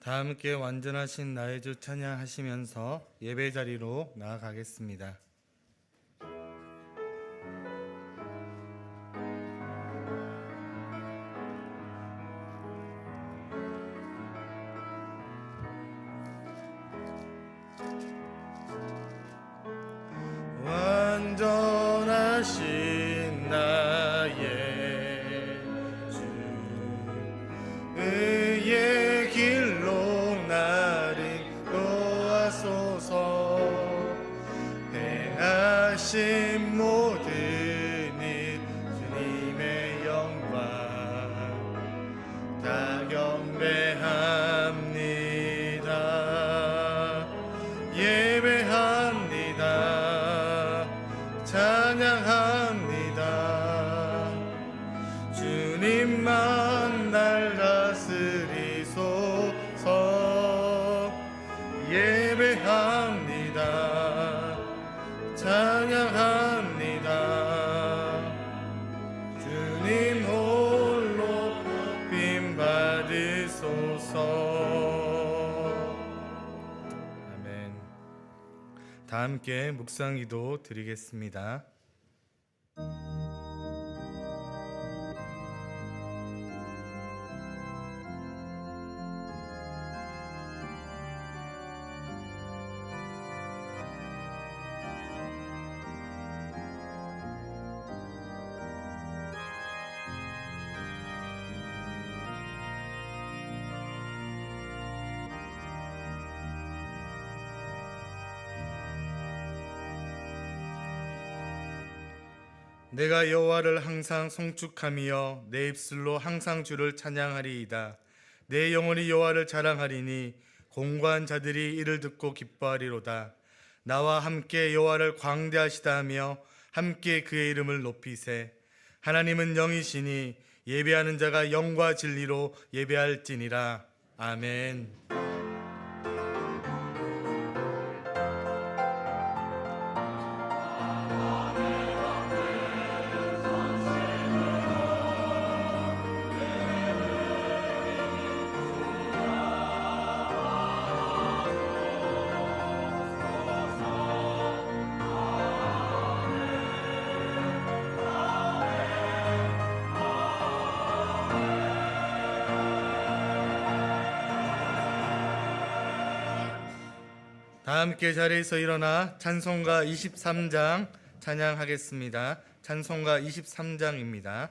다 함께 완전하신 나의 주 찬양하시면서 예배 자리로 나아가겠습니다. 완전하신 나의 주 의의 길로 나를 인도하소서. 행하신 모든 일 주님의 영광 다 경배합니다. 예배합니다. 찬양합니다. 주님만 날 다스리소서. 예배합니다. 찬양합니다. 주님 홀로 빈 받으소서. 아멘. 다 함께 묵상기도 드리겠습니다. 내가 여호와를 항상 송축하며 내 입술로 항상 주를 찬양하리이다. 내 영혼이 여호와를 자랑하리니 공고한 자들이 이를 듣고 기뻐하리로다. 나와 함께 여호와를 광대하시다 하며 함께 그의 이름을 높이세. 하나님은 영이시니 예배하는 자가 영과 진리로 예배할지니라. 아멘. 다 함께 자리에서 일어나 찬송가 23장 찬양하겠습니다. 찬송가 23장입니다.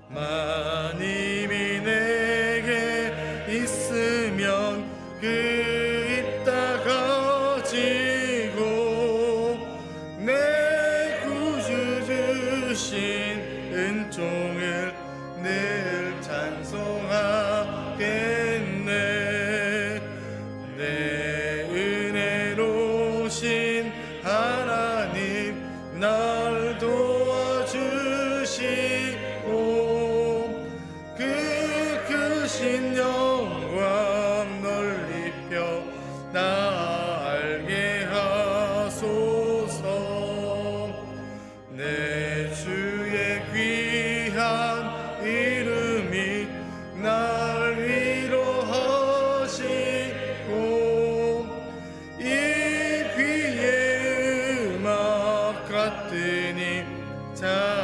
마님이 내게 있으면 그 있다 가지고 내 구주 주신 은총을 늘 찬송하겠네. 내 은혜로우신 하나님 날 도와주시고 그 크신 영광 널리 펴 나 알게 하소서. 내 주의 귀한 이름이 날 위로하시고 이 귀의 음악 같으니 잠이락되도다.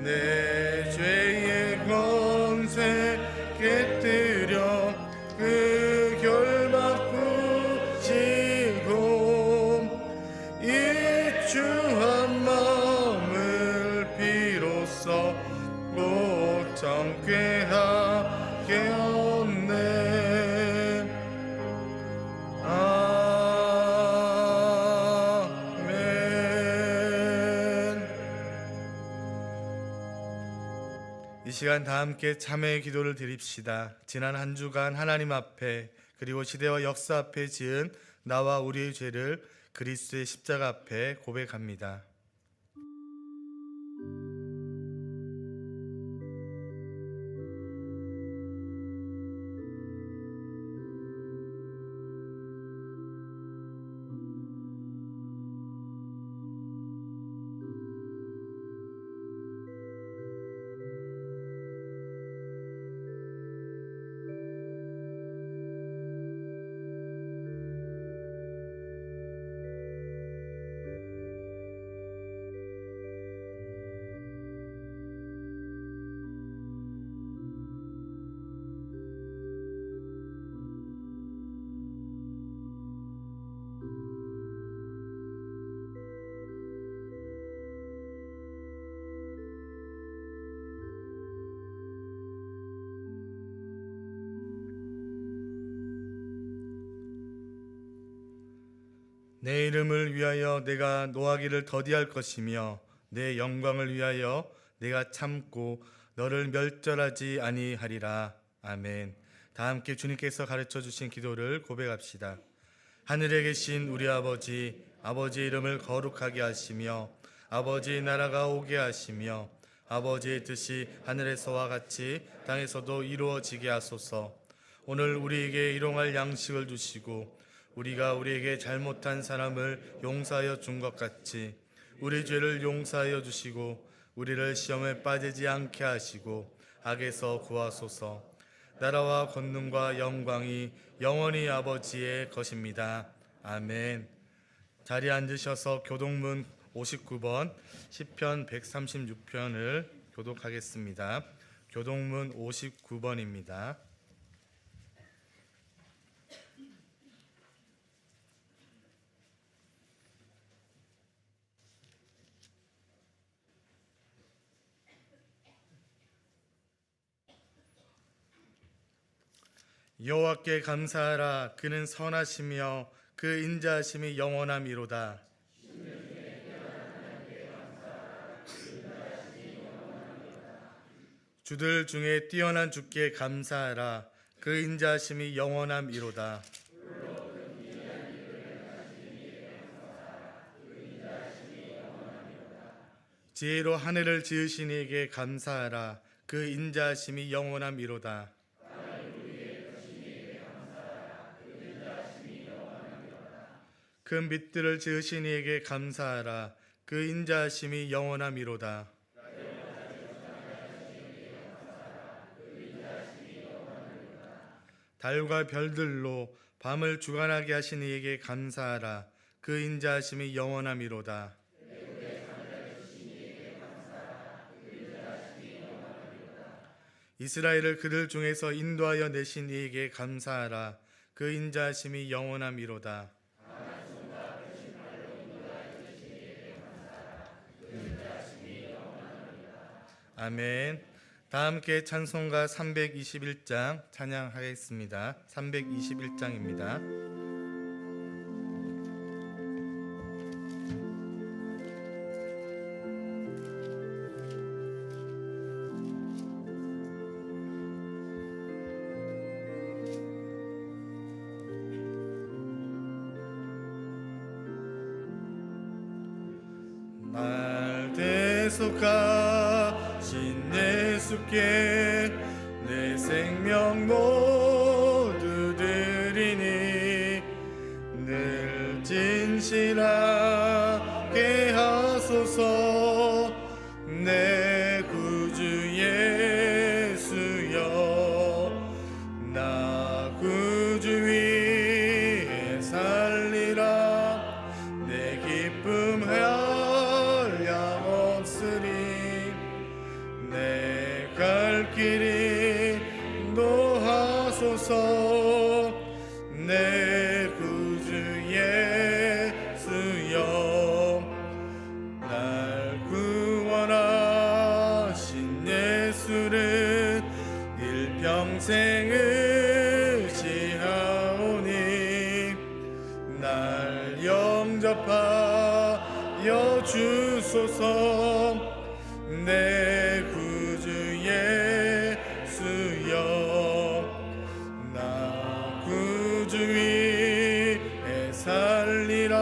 내 죄의 권세 깨뜨려 그 결박 부시고 이 주한 마음을 비로소 못 참게 하겠네. 이 시간 다 함께 참회의 기도를 드립시다. 지난 한 주간 하나님 앞에 그리고 시대와 역사 앞에 지은 나와 우리의 죄를 그리스도의 십자가 앞에 고백합니다. 내 이름을 위하여 내가 노하기를 더디할 것이며 내 영광을 위하여 내가 참고 너를 멸절하지 아니하리라. 아멘. 다 함께 주님께서 가르쳐 주신 기도를 고백합시다. 하늘에 계신 우리 아버지, 아버지의 이름을 거룩하게 하시며 아버지의 나라가 오게 하시며 아버지의 뜻이 하늘에서와 같이 땅에서도 이루어지게 하소서. 오늘 우리에게 일용할 양식을 주시고 우리가 우리에게 잘못한 사람을 용서하여 준 것 같이 우리 죄를 용서하여 주시고 우리를 시험에 빠지지 않게 하시고 악에서 구하소서. 나라와 권능과 영광이 영원히 아버지의 것입니다. 아멘. 자리에 앉으셔서 교독문 59번 시편 136편을 교독하겠습니다. 교독문 59번입니다. 여호와께 감사하라. 그는 선하시며 그 인자하심이 영원함이로다. 주들 중에 뛰어난 주께 감사하라. 그 인자하심이 영원함이로다. 지혜로 하늘을 지으신 이에게 감사하라. 그 인자하심이 영원함이로다. 그 밑들을 지으신 이에게 감사하라. 그 인자하심이 영원함이로다. 달과 별들로 밤을 주관하게 하신 이에게 감사하라. 그 인자하심이 영원함이로다. 이스라엘을 그들 중에서 인도하여 내신 이에게 감사하라. 그 인자하심이 영원함이로다. 아멘. 다 함께 찬송가 321장 찬양하겠습니다. 321장입니다. 날 대속하신 예수께 내 생명 모두 드리니 늘 진실하게 하소서. 내 구주 예수여, 나 구주 위에 살리라. 내 기쁨 한량없으리. 내 갈 길이 노하소서. 내 구주 예수여, 날 구원하신 예수를 일평생 의지하오니 날 영접하여 주소서. 내 구주 예수여, 나 구주 위에 살리라.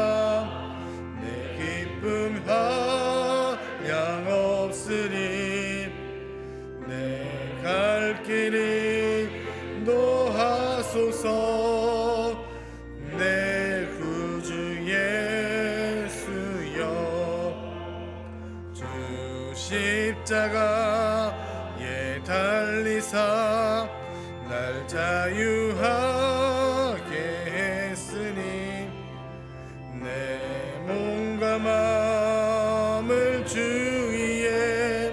내 기쁨 한량없으리. 내 갈 길이 노하소서. 내 구주 예수여, 주 십자가에 달리사 날 자유하게 했으니 내 몸과 마음을 주 위에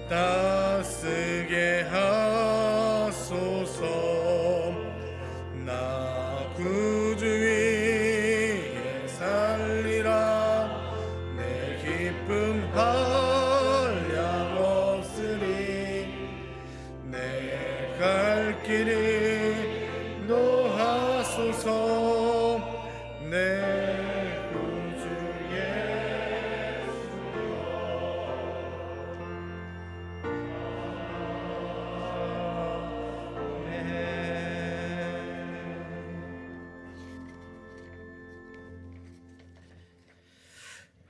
따스게 하소서. 나 구주 위에 살리라. 내 기쁨 한량없으리. 내 갈 길이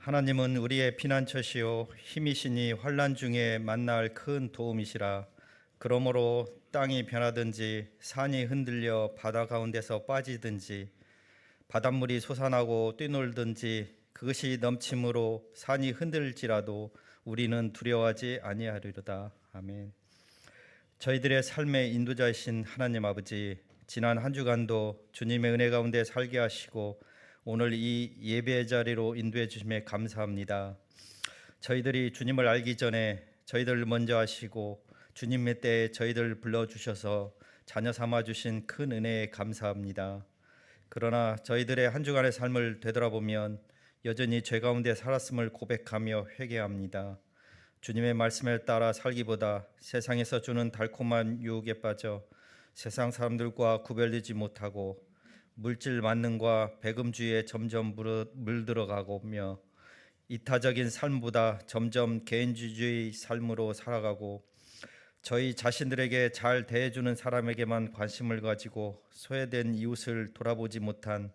하나님은 우리의 피난처시요 힘이시니 환난 중에 만날 큰 도움이시라. 그러므로 땅이 변하든지 산이 흔들려 바다 가운데서 빠지든지 바닷물이 솟아나고 뛰놀든지 그것이 넘침으로 산이 흔들지라도 우리는 두려워하지 아니하리로다. 아멘. 저희들의 삶의 인도자이신 하나님 아버지, 지난 한 주간도 주님의 은혜 가운데 살게 하시고 오늘 이 예배의 자리로 인도해 주심에 감사합니다. 저희들이 주님을 알기 전에 저희들을 먼저 하시고 주님의 때에 저희들을 불러주셔서 자녀 삼아 주신 큰 은혜에 감사합니다. 그러나 저희들의 한 주간의 삶을 되돌아보면 여전히 죄 가운데 살았음을 고백하며 회개합니다. 주님의 말씀에 따라 살기보다 세상에서 주는 달콤한 유혹에 빠져 세상 사람들과 구별되지 못하고 물질 만능과 배금주의에 점점 물들어가고며 이타적인 삶보다 점점 개인주의 삶으로 살아가고 저희 자신들에게 잘 대해주는 사람에게만 관심을 가지고 소외된 이웃을 돌아보지 못한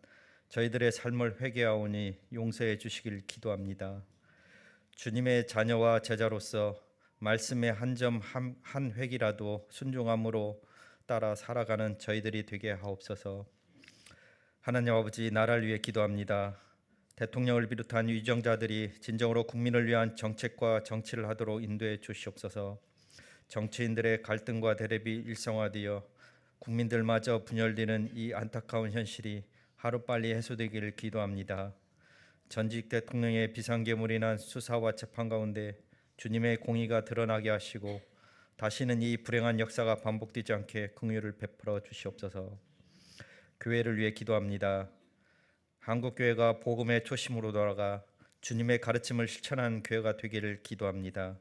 저희들의 삶을 회개하오니 용서해 주시길 기도합니다. 주님의 자녀와 제자로서 말씀의 한 점 한 획이라도 순종함으로 따라 살아가는 저희들이 되게 하옵소서. 하나님 아버지, 나라를 위해 기도합니다. 대통령을 비롯한 위정자들이 진정으로 국민을 위한 정책과 정치를 하도록 인도해 주시옵소서. 정치인들의 갈등과 대립이 일상화되어 국민들마저 분열되는 이 안타까운 현실이 하루빨리 해소되기를 기도합니다. 전직 대통령의 비상계물이 난 수사와 재판 가운데 주님의 공의가 드러나게 하시고 다시는 이 불행한 역사가 반복되지 않게 긍휼을 베풀어 주시옵소서. 교회를 위해 기도합니다. 한국교회가 복음의 초심으로 돌아가 주님의 가르침을 실천하는 교회가 되기를 기도합니다.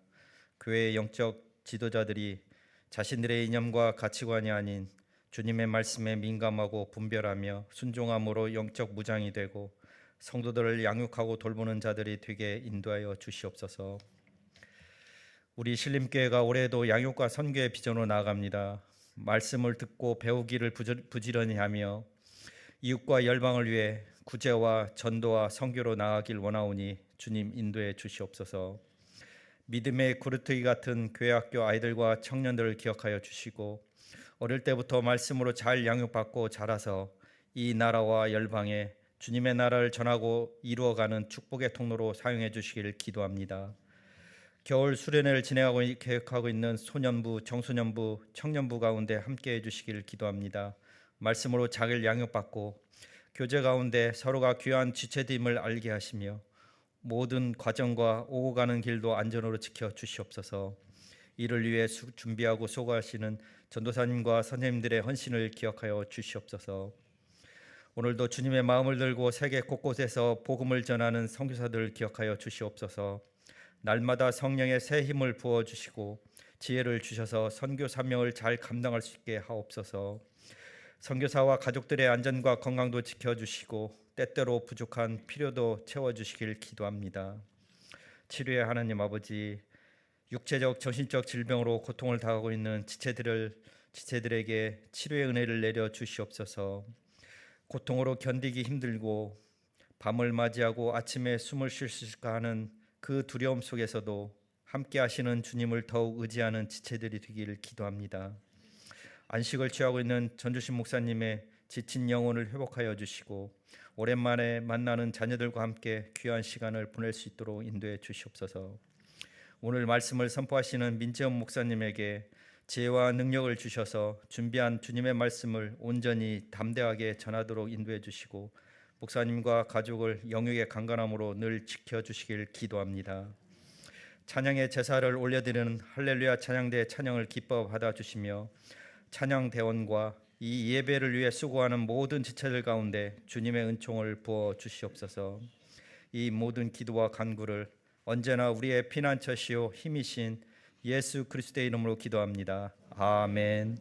교회의 영적 지도자들이 자신들의 이념과 가치관이 아닌 주님의 말씀에 민감하고 분별하며 순종함으로 영적 무장이 되고 성도들을 양육하고 돌보는 자들이 되게 인도하여 주시옵소서. 우리 신림교회가 올해도 양육과 선교의 비전으로 나아갑니다. 말씀을 듣고 배우기를 부지런히 하며 이웃과 열방을 위해 구제와 전도와 선교로 나아가길 원하오니 주님 인도해 주시옵소서. 믿음의 구르트기 같은 교회학교 아이들과 청년들을 기억하여 주시고 어릴 때부터 말씀으로 잘 양육받고 자라서 이 나라와 열방에 주님의 나라를 전하고 이루어가는 축복의 통로로 사용해 주시기를 기도합니다. 겨울 수련회를 진행하고 계획하고 있는 소년부, 청소년부, 청년부 가운데 함께해 주시기를 기도합니다. 말씀으로 잘 양육받고 교제 가운데 서로가 귀한 지체됨을 알게 하시며 모든 과정과 오고 가는 길도 안전으로 지켜 주시옵소서. 이를 위해 준비하고 수고하시는 전도사님과 선생님들의 헌신을 기억하여 주시옵소서. 오늘도 주님의 마음을 들고 세계 곳곳에서 복음을 전하는 선교사들을 기억하여 주시옵소서. 날마다 성령의 새 힘을 부어 주시고 지혜를 주셔서 선교 사명을 잘 감당할 수 있게 하옵소서. 선교사와 가족들의 안전과 건강도 지켜주시고 때때로 부족한 필요도 채워주시길 기도합니다. 치료의 하나님 아버지, 육체적 정신적 질병으로 고통을 당하고 있는 지체들에게 치료의 은혜를 내려 주시옵소서. 고통으로 견디기 힘들고 밤을 맞이하고 아침에 숨을 쉴 수 있을까 하는 그 두려움 속에서도 함께 하시는 주님을 더욱 의지하는 지체들이 되기를 기도합니다. 안식을 취하고 있는 전주신 목사님의 지친 영혼을 회복하여 주시고 오랜만에 만나는 자녀들과 함께 귀한 시간을 보낼 수 있도록 인도해 주시옵소서. 오늘 말씀을 선포하시는 민재원 목사님에게 지혜와 능력을 주셔서 준비한 주님의 말씀을 온전히 담대하게 전하도록 인도해 주시고 목사님과 가족을 영육의 강건함으로 늘 지켜주시길 기도합니다. 찬양의 제사를 올려드리는 할렐루야 찬양대 찬양을 기뻐 받아주시며 찬양대원과 이 예배를 위해 수고하는 모든 지체들 가운데 주님의 은총을 부어 주시옵소서. 이 모든 기도와 간구를 언제나 우리의 피난처시요 힘이신 예수 그리스도의 이름으로 기도합니다. 아멘.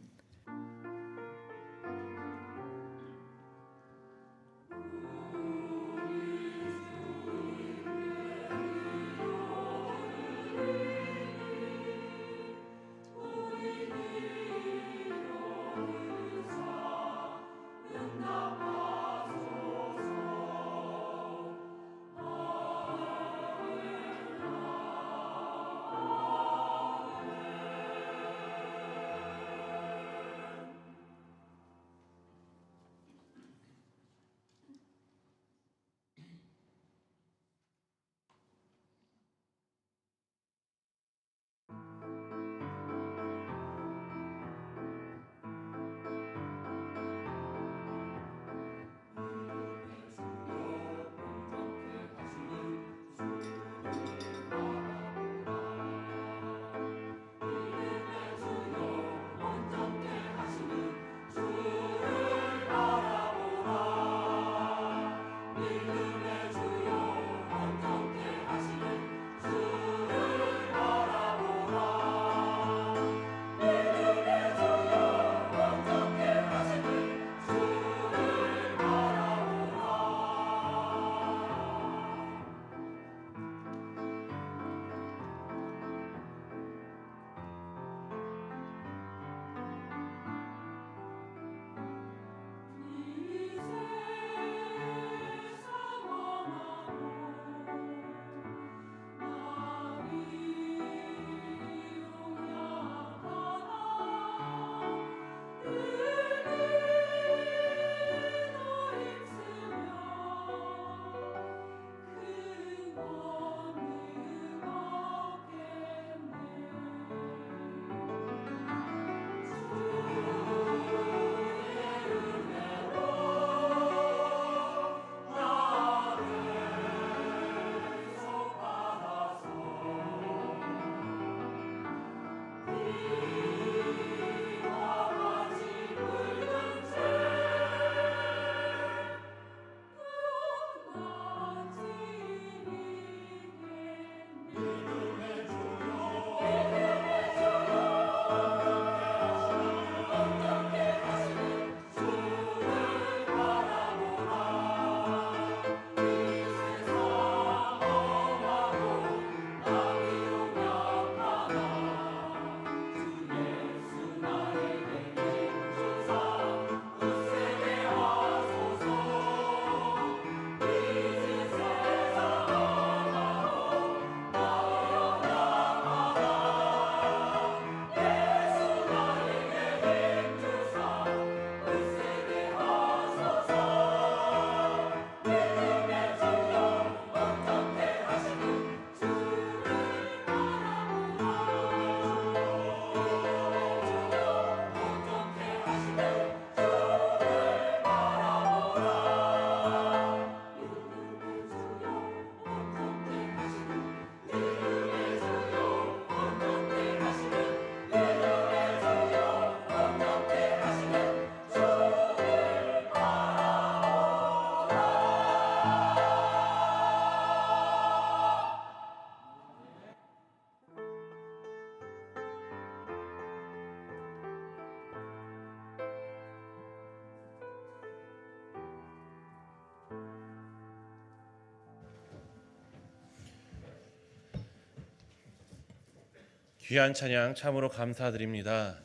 귀한 찬양 참으로 감사드립니다.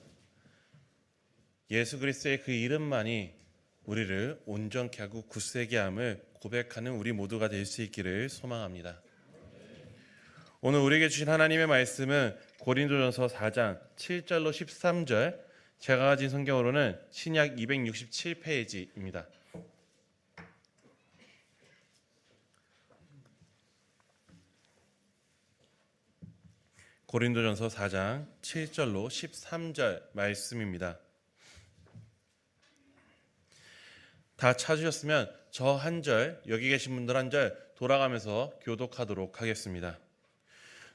예수 그리스도의 그 이름만이 우리를 온전케 하고 굳세게 함을 고백하는 우리 모두가 될 수 있기를 소망합니다. 오늘 우리에게 주신 하나님의 말씀은 고린도전서 4장 7절로 13절, 제가 가진 성경으로는 신약 267페이지입니다. 고린도전서 4장 7절로 13절 말씀입니다. 다 찾으셨으면 저 한 절, 여기 계신 분들 한 절 돌아가면서 교독하도록 하겠습니다.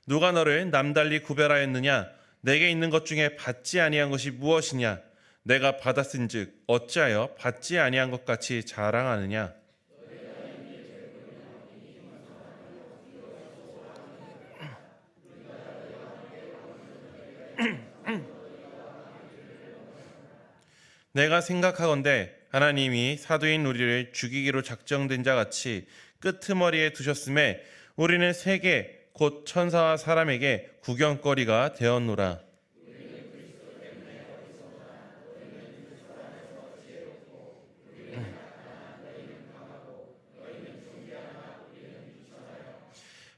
누가 너를 남달리 구별하였느냐? 내게 있는 것 중에 받지 아니한 것이 무엇이냐? 내가 받았은즉 어찌하여 받지 아니한 것 같이 자랑하느냐? 내가 생각하건대 하나님이 사도인 우리를 죽이기로 작정된 자 같이 끄트머리에 두셨음에 우리는 세계 곧 천사와 사람에게 구경거리가 되었노라.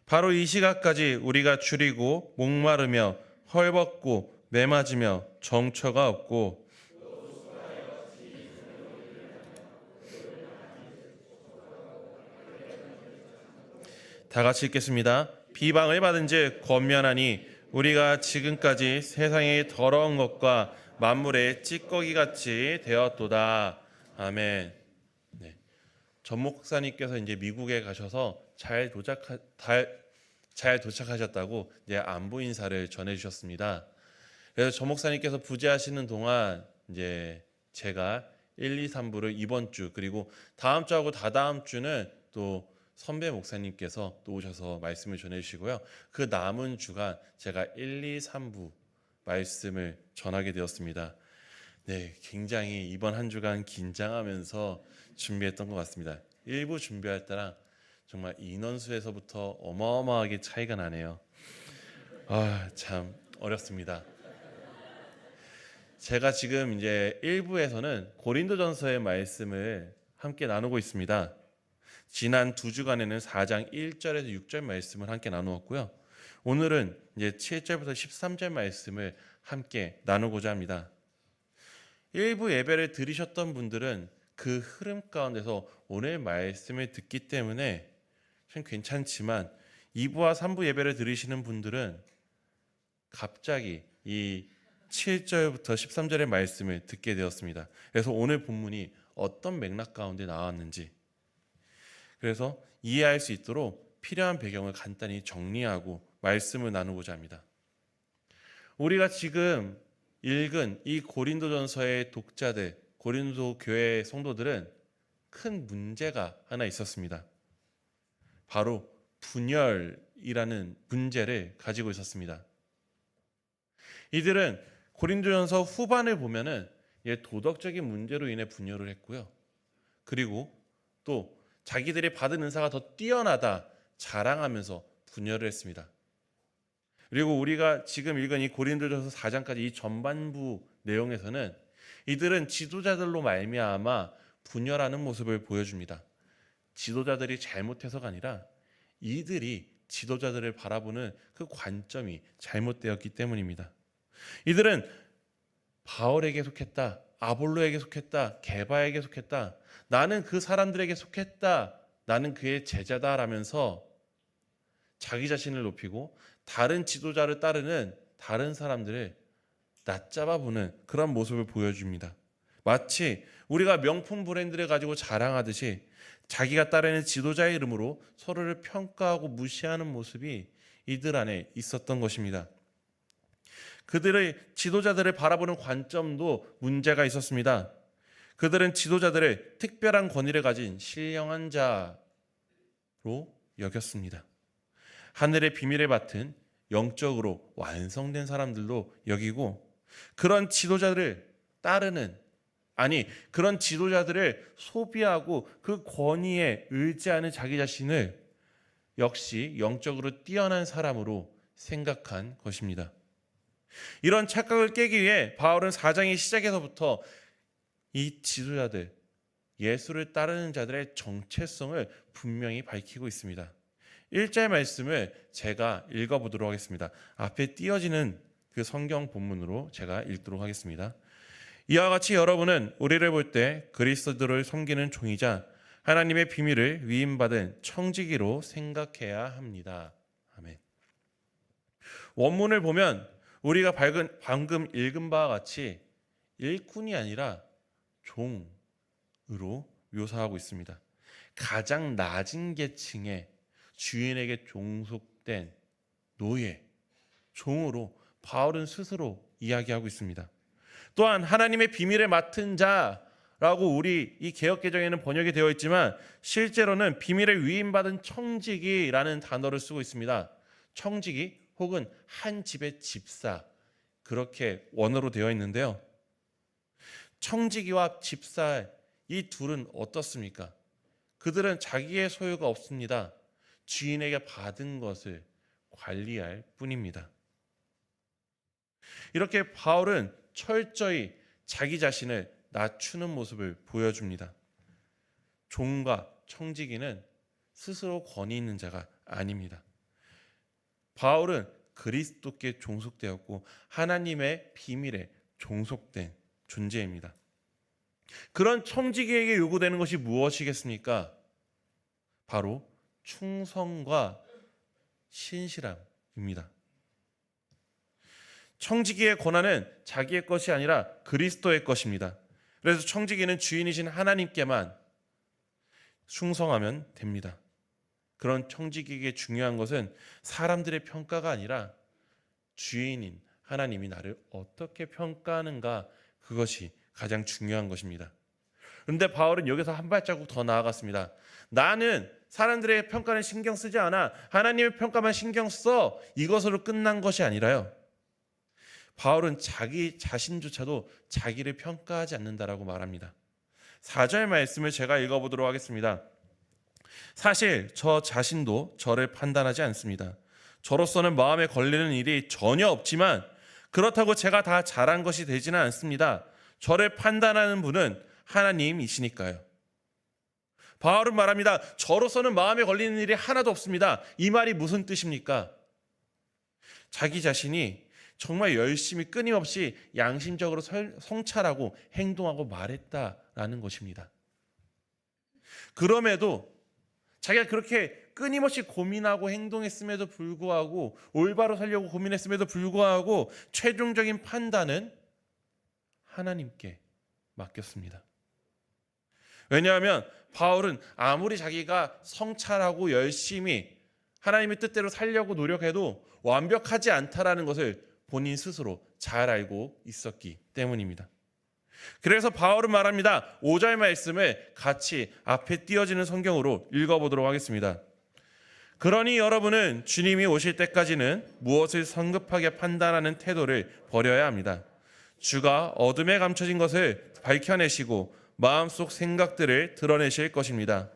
바로 이 시각까지 우리가 줄이고 목마르며 헐벗고 매맞으며 정처가 없고 다 같이 읽겠습니다. 비방을 받은즉 권면하니 우리가 지금까지 세상의 더러운 것과 만물의 찌꺼기 같이 되었도다. 아멘. 네. 전 목사님께서 이제 미국에 가셔서 잘 도착하셨다고 이제 안부 인사를 전해주셨습니다. 그래서 전 목사님께서 부재하시는 동안 이제 제가 1, 2, 3부를 이번 주 그리고 다음 주하고 다다음 주는 또 선배 목사님께서 또 오셔서 말씀을 전해주시고요. 그 남은 주간 제가 1, 2, 3부 말씀을 전하게 되었습니다. 네, 굉장히 이번 한 주간 긴장하면서 준비했던 것 같습니다. 1부 준비할 때랑 정말 인원수에서부터 어마어마하게 차이가 나네요. 참 어렵습니다. 제가 지금 이제 1부에서는 고린도전서의 말씀을 함께 나누고 있습니다. 지난 2주간에는 4장 1절에서 6절 말씀을 함께 나누었고요. 오늘은 이제 7절부터 13절 말씀을 함께 나누고자 합니다. 일부 예배를 들으셨던 분들은 그 흐름 가운데서 오늘 말씀을 듣기 때문에 참 괜찮지만 2부와 3부 예배를 들으시는 분들은 갑자기 이 7절부터 13절의 말씀을 듣게 되었습니다. 그래서 오늘 본문이 어떤 맥락 가운데 나왔는지, 그래서 이해할 수 있도록 필요한 배경을 간단히 정리하고 말씀을 나누고자 합니다. 우리가 지금 읽은 이 고린도전서의 독자들, 고린도 교회의 성도들은 큰 문제가 하나 있었습니다. 바로 분열이라는 문제를 가지고 있었습니다. 이들은 고린도전서 후반을 보면은 도덕적인 문제로 인해 분열을 했고요. 그리고 또 자기들이 받은 은사가 더 뛰어나다 자랑하면서 분열을 했습니다. 그리고 우리가 지금 읽은 이 고린도전서 4장까지 이 전반부 내용에서는 이들은 지도자들로 말미암아 분열하는 모습을 보여줍니다. 지도자들이 잘못해서가 아니라 이들이 지도자들을 바라보는 그 관점이 잘못되었기 때문입니다. 이들은 바울에게 속했다, 아볼로에게 속했다, 게바에게 속했다, 나는 그 사람들에게 속했다, 나는 그의 제자다라면서 자기 자신을 높이고 다른 지도자를 따르는 다른 사람들을 낮잡아 보는 그런 모습을 보여줍니다. 마치 우리가 명품 브랜드를 가지고 자랑하듯이 자기가 따르는 지도자의 이름으로 서로를 평가하고 무시하는 모습이 이들 안에 있었던 것입니다. 그들의 지도자들을 바라보는 관점도 문제가 있었습니다. 그들은 지도자들을 특별한 권위를 가진 신령한 자로 여겼습니다. 하늘의 비밀을 맡은 영적으로 완성된 사람들로 여기고 그런 지도자들을 따르는 그런 지도자들을 소비하고 그 권위에 의지하는 자기 자신을 역시 영적으로 뛰어난 사람으로 생각한 것입니다. 이런 착각을 깨기 위해 바울은 4장의 시작에서부터 이 지도자들, 예수를 따르는 자들의 정체성을 분명히 밝히고 있습니다. 1절 말씀을 제가 읽어보도록 하겠습니다. 앞에 띄어지는 그 성경 본문으로 제가 읽도록 하겠습니다. 이와 같이 여러분은 우리를 볼 때 그리스도를 섬기는 종이자 하나님의 비밀을 위임받은 청지기로 생각해야 합니다. 아멘. 원문을 보면 우리가 방금 읽은 바와 같이 일꾼이 아니라 종으로 묘사하고 있습니다. 가장 낮은 계층의 주인에게 종속된 노예, 종으로 바울은 스스로 이야기하고 있습니다. 또한 하나님의 비밀을 맡은 자라고 우리 이 개역개정에는 번역이 되어 있지만 실제로는 비밀을 위임받은 청지기라는 단어를 쓰고 있습니다. 청지기 혹은 한 집의 집사, 그렇게 원어로 되어 있는데요. 청지기와 집사 이 둘은 어떻습니까? 그들은 자기의 소유가 없습니다. 주인에게 받은 것을 관리할 뿐입니다. 이렇게 바울은 철저히 자기 자신을 낮추는 모습을 보여줍니다. 종과 청지기는 스스로 권위 있는 자가 아닙니다. 바울은 그리스도께 종속되었고 하나님의 비밀에 종속된 존재입니다. 그런 청지기에게 요구되는 것이 무엇이겠습니까? 바로 충성과 신실함입니다. 청지기의 권한은 자기의 것이 아니라 그리스도의 것입니다. 그래서 청지기는 주인이신 하나님께만 충성하면 됩니다. 그런 청지기에게 중요한 것은 사람들의 평가가 아니라 주인인 하나님이 나를 어떻게 평가하는가, 그것이 가장 중요한 것입니다. 그런데 바울은 여기서 한 발자국 더 나아갔습니다. 나는 사람들의 평가는 신경 쓰지 않아, 하나님의 평가만 신경 써, 이것으로 끝난 것이 아니라요. 바울은 자기 자신조차도 자기를 평가하지 않는다라고 말합니다. 4절 말씀을 제가 읽어보도록 하겠습니다. 사실 저 자신도 저를 판단하지 않습니다. 저로서는 마음에 걸리는 일이 전혀 없지만 그렇다고 제가 다 잘한 것이 되지는 않습니다. 저를 판단하는 분은 하나님이시니까요. 바울은 말합니다. 저로서는 마음에 걸리는 일이 하나도 없습니다. 이 말이 무슨 뜻입니까? 자기 자신이 정말 열심히 끊임없이 양심적으로 성찰하고 행동하고 말했다라는 것입니다. 그럼에도 자기가 그렇게 끊임없이 고민하고 행동했음에도 불구하고, 올바로 살려고 고민했음에도 불구하고 최종적인 판단은 하나님께 맡겼습니다. 왜냐하면 바울은 아무리 자기가 성찰하고 열심히 하나님의 뜻대로 살려고 노력해도 완벽하지 않다라는 것을 본인 스스로 잘 알고 있었기 때문입니다. 그래서 바울은 말합니다. 5절 말씀을 같이 앞에 띄어지는 성경으로 읽어보도록 하겠습니다. 그러니 여러분은 주님이 오실 때까지는 무엇을 성급하게 판단하는 태도를 버려야 합니다. 주가 어둠에 감춰진 것을 밝혀내시고 마음속 생각들을 드러내실 것입니다.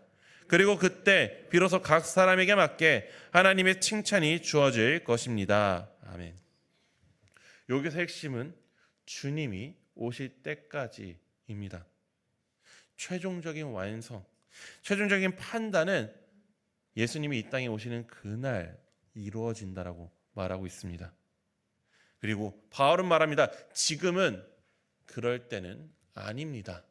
그리고 그때 비로소 각 사람에게 맞게 하나님의 칭찬이 주어질 것입니다. 아멘. 여기서 핵심은 주님이 오실 때까지입니다. 최종적인 완성, 최종적인 판단은 예수님이 이 땅에 오시는 그날 이루어진다라고 말하고 있습니다. 그리고 바울은 말합니다. 지금은 그럴 때는 아닙니다.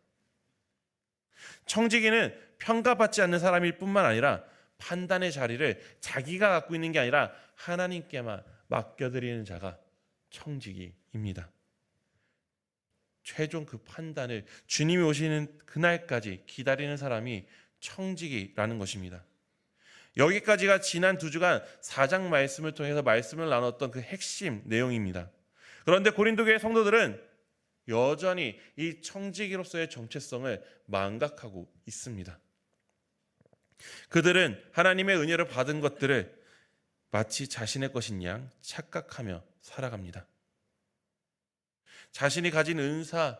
청지기는 평가받지 않는 사람일 뿐만 아니라 판단의 자리를 자기가 갖고 있는 게 아니라 하나님께만 맡겨드리는 자가 청지기입니다. 최종 그 판단을 주님이 오시는 그날까지 기다리는 사람이 청지기라는 것입니다. 여기까지가 지난 2주간 4장 말씀을 통해서 말씀을 나눴던 그 핵심 내용입니다. 그런데 고린도 교회 성도들은 여전히 이 청지기로서의 정체성을 망각하고 있습니다. 그들은 하나님의 은혜를 받은 것들을 마치 자신의 것인 양 착각하며 살아갑니다. 자신이 가진 은사,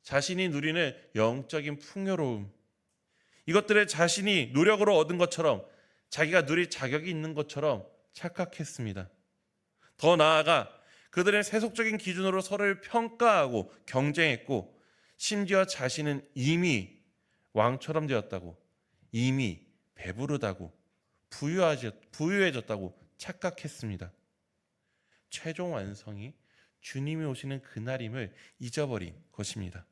자신이 누리는 영적인 풍요로움, 이것들을 자신이 노력으로 얻은 것처럼 자기가 누릴 자격이 있는 것처럼 착각했습니다. 더 나아가 그들은 세속적인 기준으로 서로를 평가하고 경쟁했고 심지어 자신은 이미 왕처럼 되었다고, 이미 배부르다고, 부유해졌다고 착각했습니다. 최종 완성이 주님이 오시는 그날임을 잊어버린 것입니다.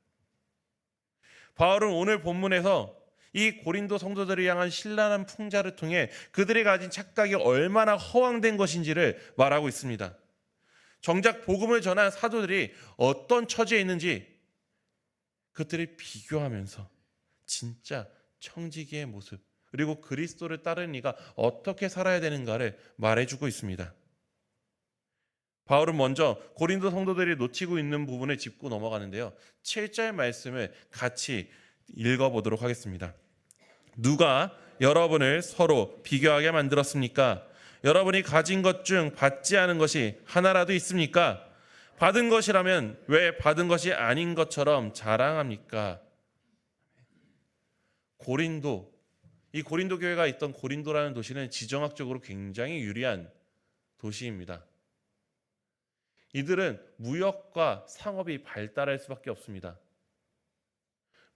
바울은 오늘 본문에서 이 고린도 성도들을 향한 신랄한 풍자를 통해 그들이 가진 착각이 얼마나 허황된 것인지를 말하고 있습니다. 정작 복음을 전한 사도들이 어떤 처지에 있는지 그들을 비교하면서 진짜 청지기의 모습, 그리고 그리스도를 따르는 이가 어떻게 살아야 되는가를 말해주고 있습니다. 바울은 먼저 고린도 성도들이 놓치고 있는 부분을 짚고 넘어가는데요. 7절 말씀을 같이 읽어보도록 하겠습니다. 누가 여러분을 서로 비교하게 만들었습니까? 여러분이 가진 것 중 받지 않은 것이 하나라도 있습니까? 받은 것이라면 왜 받은 것이 아닌 것처럼 자랑합니까? 이 고린도 교회가 있던 고린도라는 도시는 지정학적으로 굉장히 유리한 도시입니다. 이들은 무역과 상업이 발달할 수밖에 없습니다.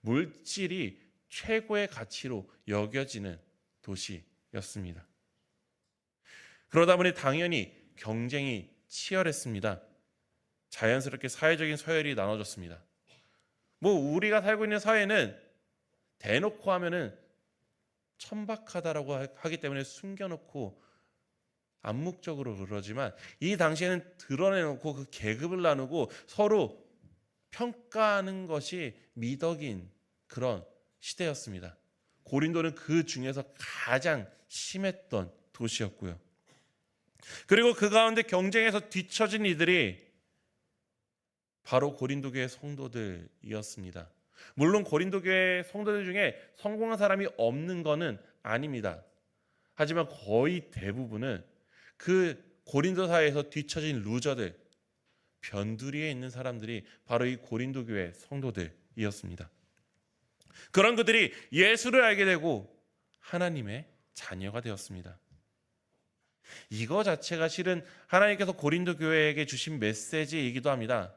물질이 최고의 가치로 여겨지는 도시였습니다. 그러다 보니 당연히 경쟁이 치열했습니다. 자연스럽게 사회적인 서열이 나눠졌습니다. 우리가 살고 있는 사회는 대놓고 하면은 천박하다라고 하기 때문에 숨겨놓고 암묵적으로 그러지만 이 당시에는 드러내놓고 그 계급을 나누고 서로 평가하는 것이 미덕인 그런 시대였습니다. 고린도는 그 중에서 가장 심했던 도시였고요. 그리고 그 가운데 경쟁에서 뒤처진 이들이 바로 고린도 교회 성도들이었습니다. 물론 고린도 교회 성도들 중에 성공한 사람이 없는 것은 아닙니다. 하지만 거의 대부분은 그 고린도 사회에서 뒤처진 루저들, 변두리에 있는 사람들이 바로 이 고린도 교회 성도들이었습니다. 그런 그들이 예수를 알게 되고 하나님의 자녀가 되었습니다. 이거 자체가 실은 하나님께서 고린도 교회에게 주신 메시지이기도 합니다.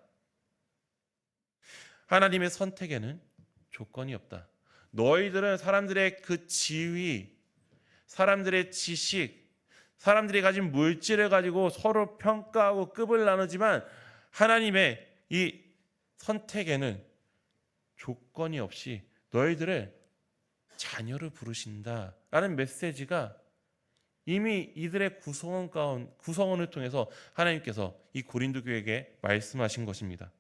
하나님의 선택에는 조건이 없다. 너희들은 사람들의 그 지위, 사람들의 지식, 사람들이 가진 물질을 가지고 서로 평가하고 급을 나누지만 하나님의 이 선택에는 조건이 없이 너희들을 자녀를 부르신다라는 메시지가 이미 이들의 구성원을 통해서 하나님께서 이 고린도 교회에게 말씀하신 것입니다.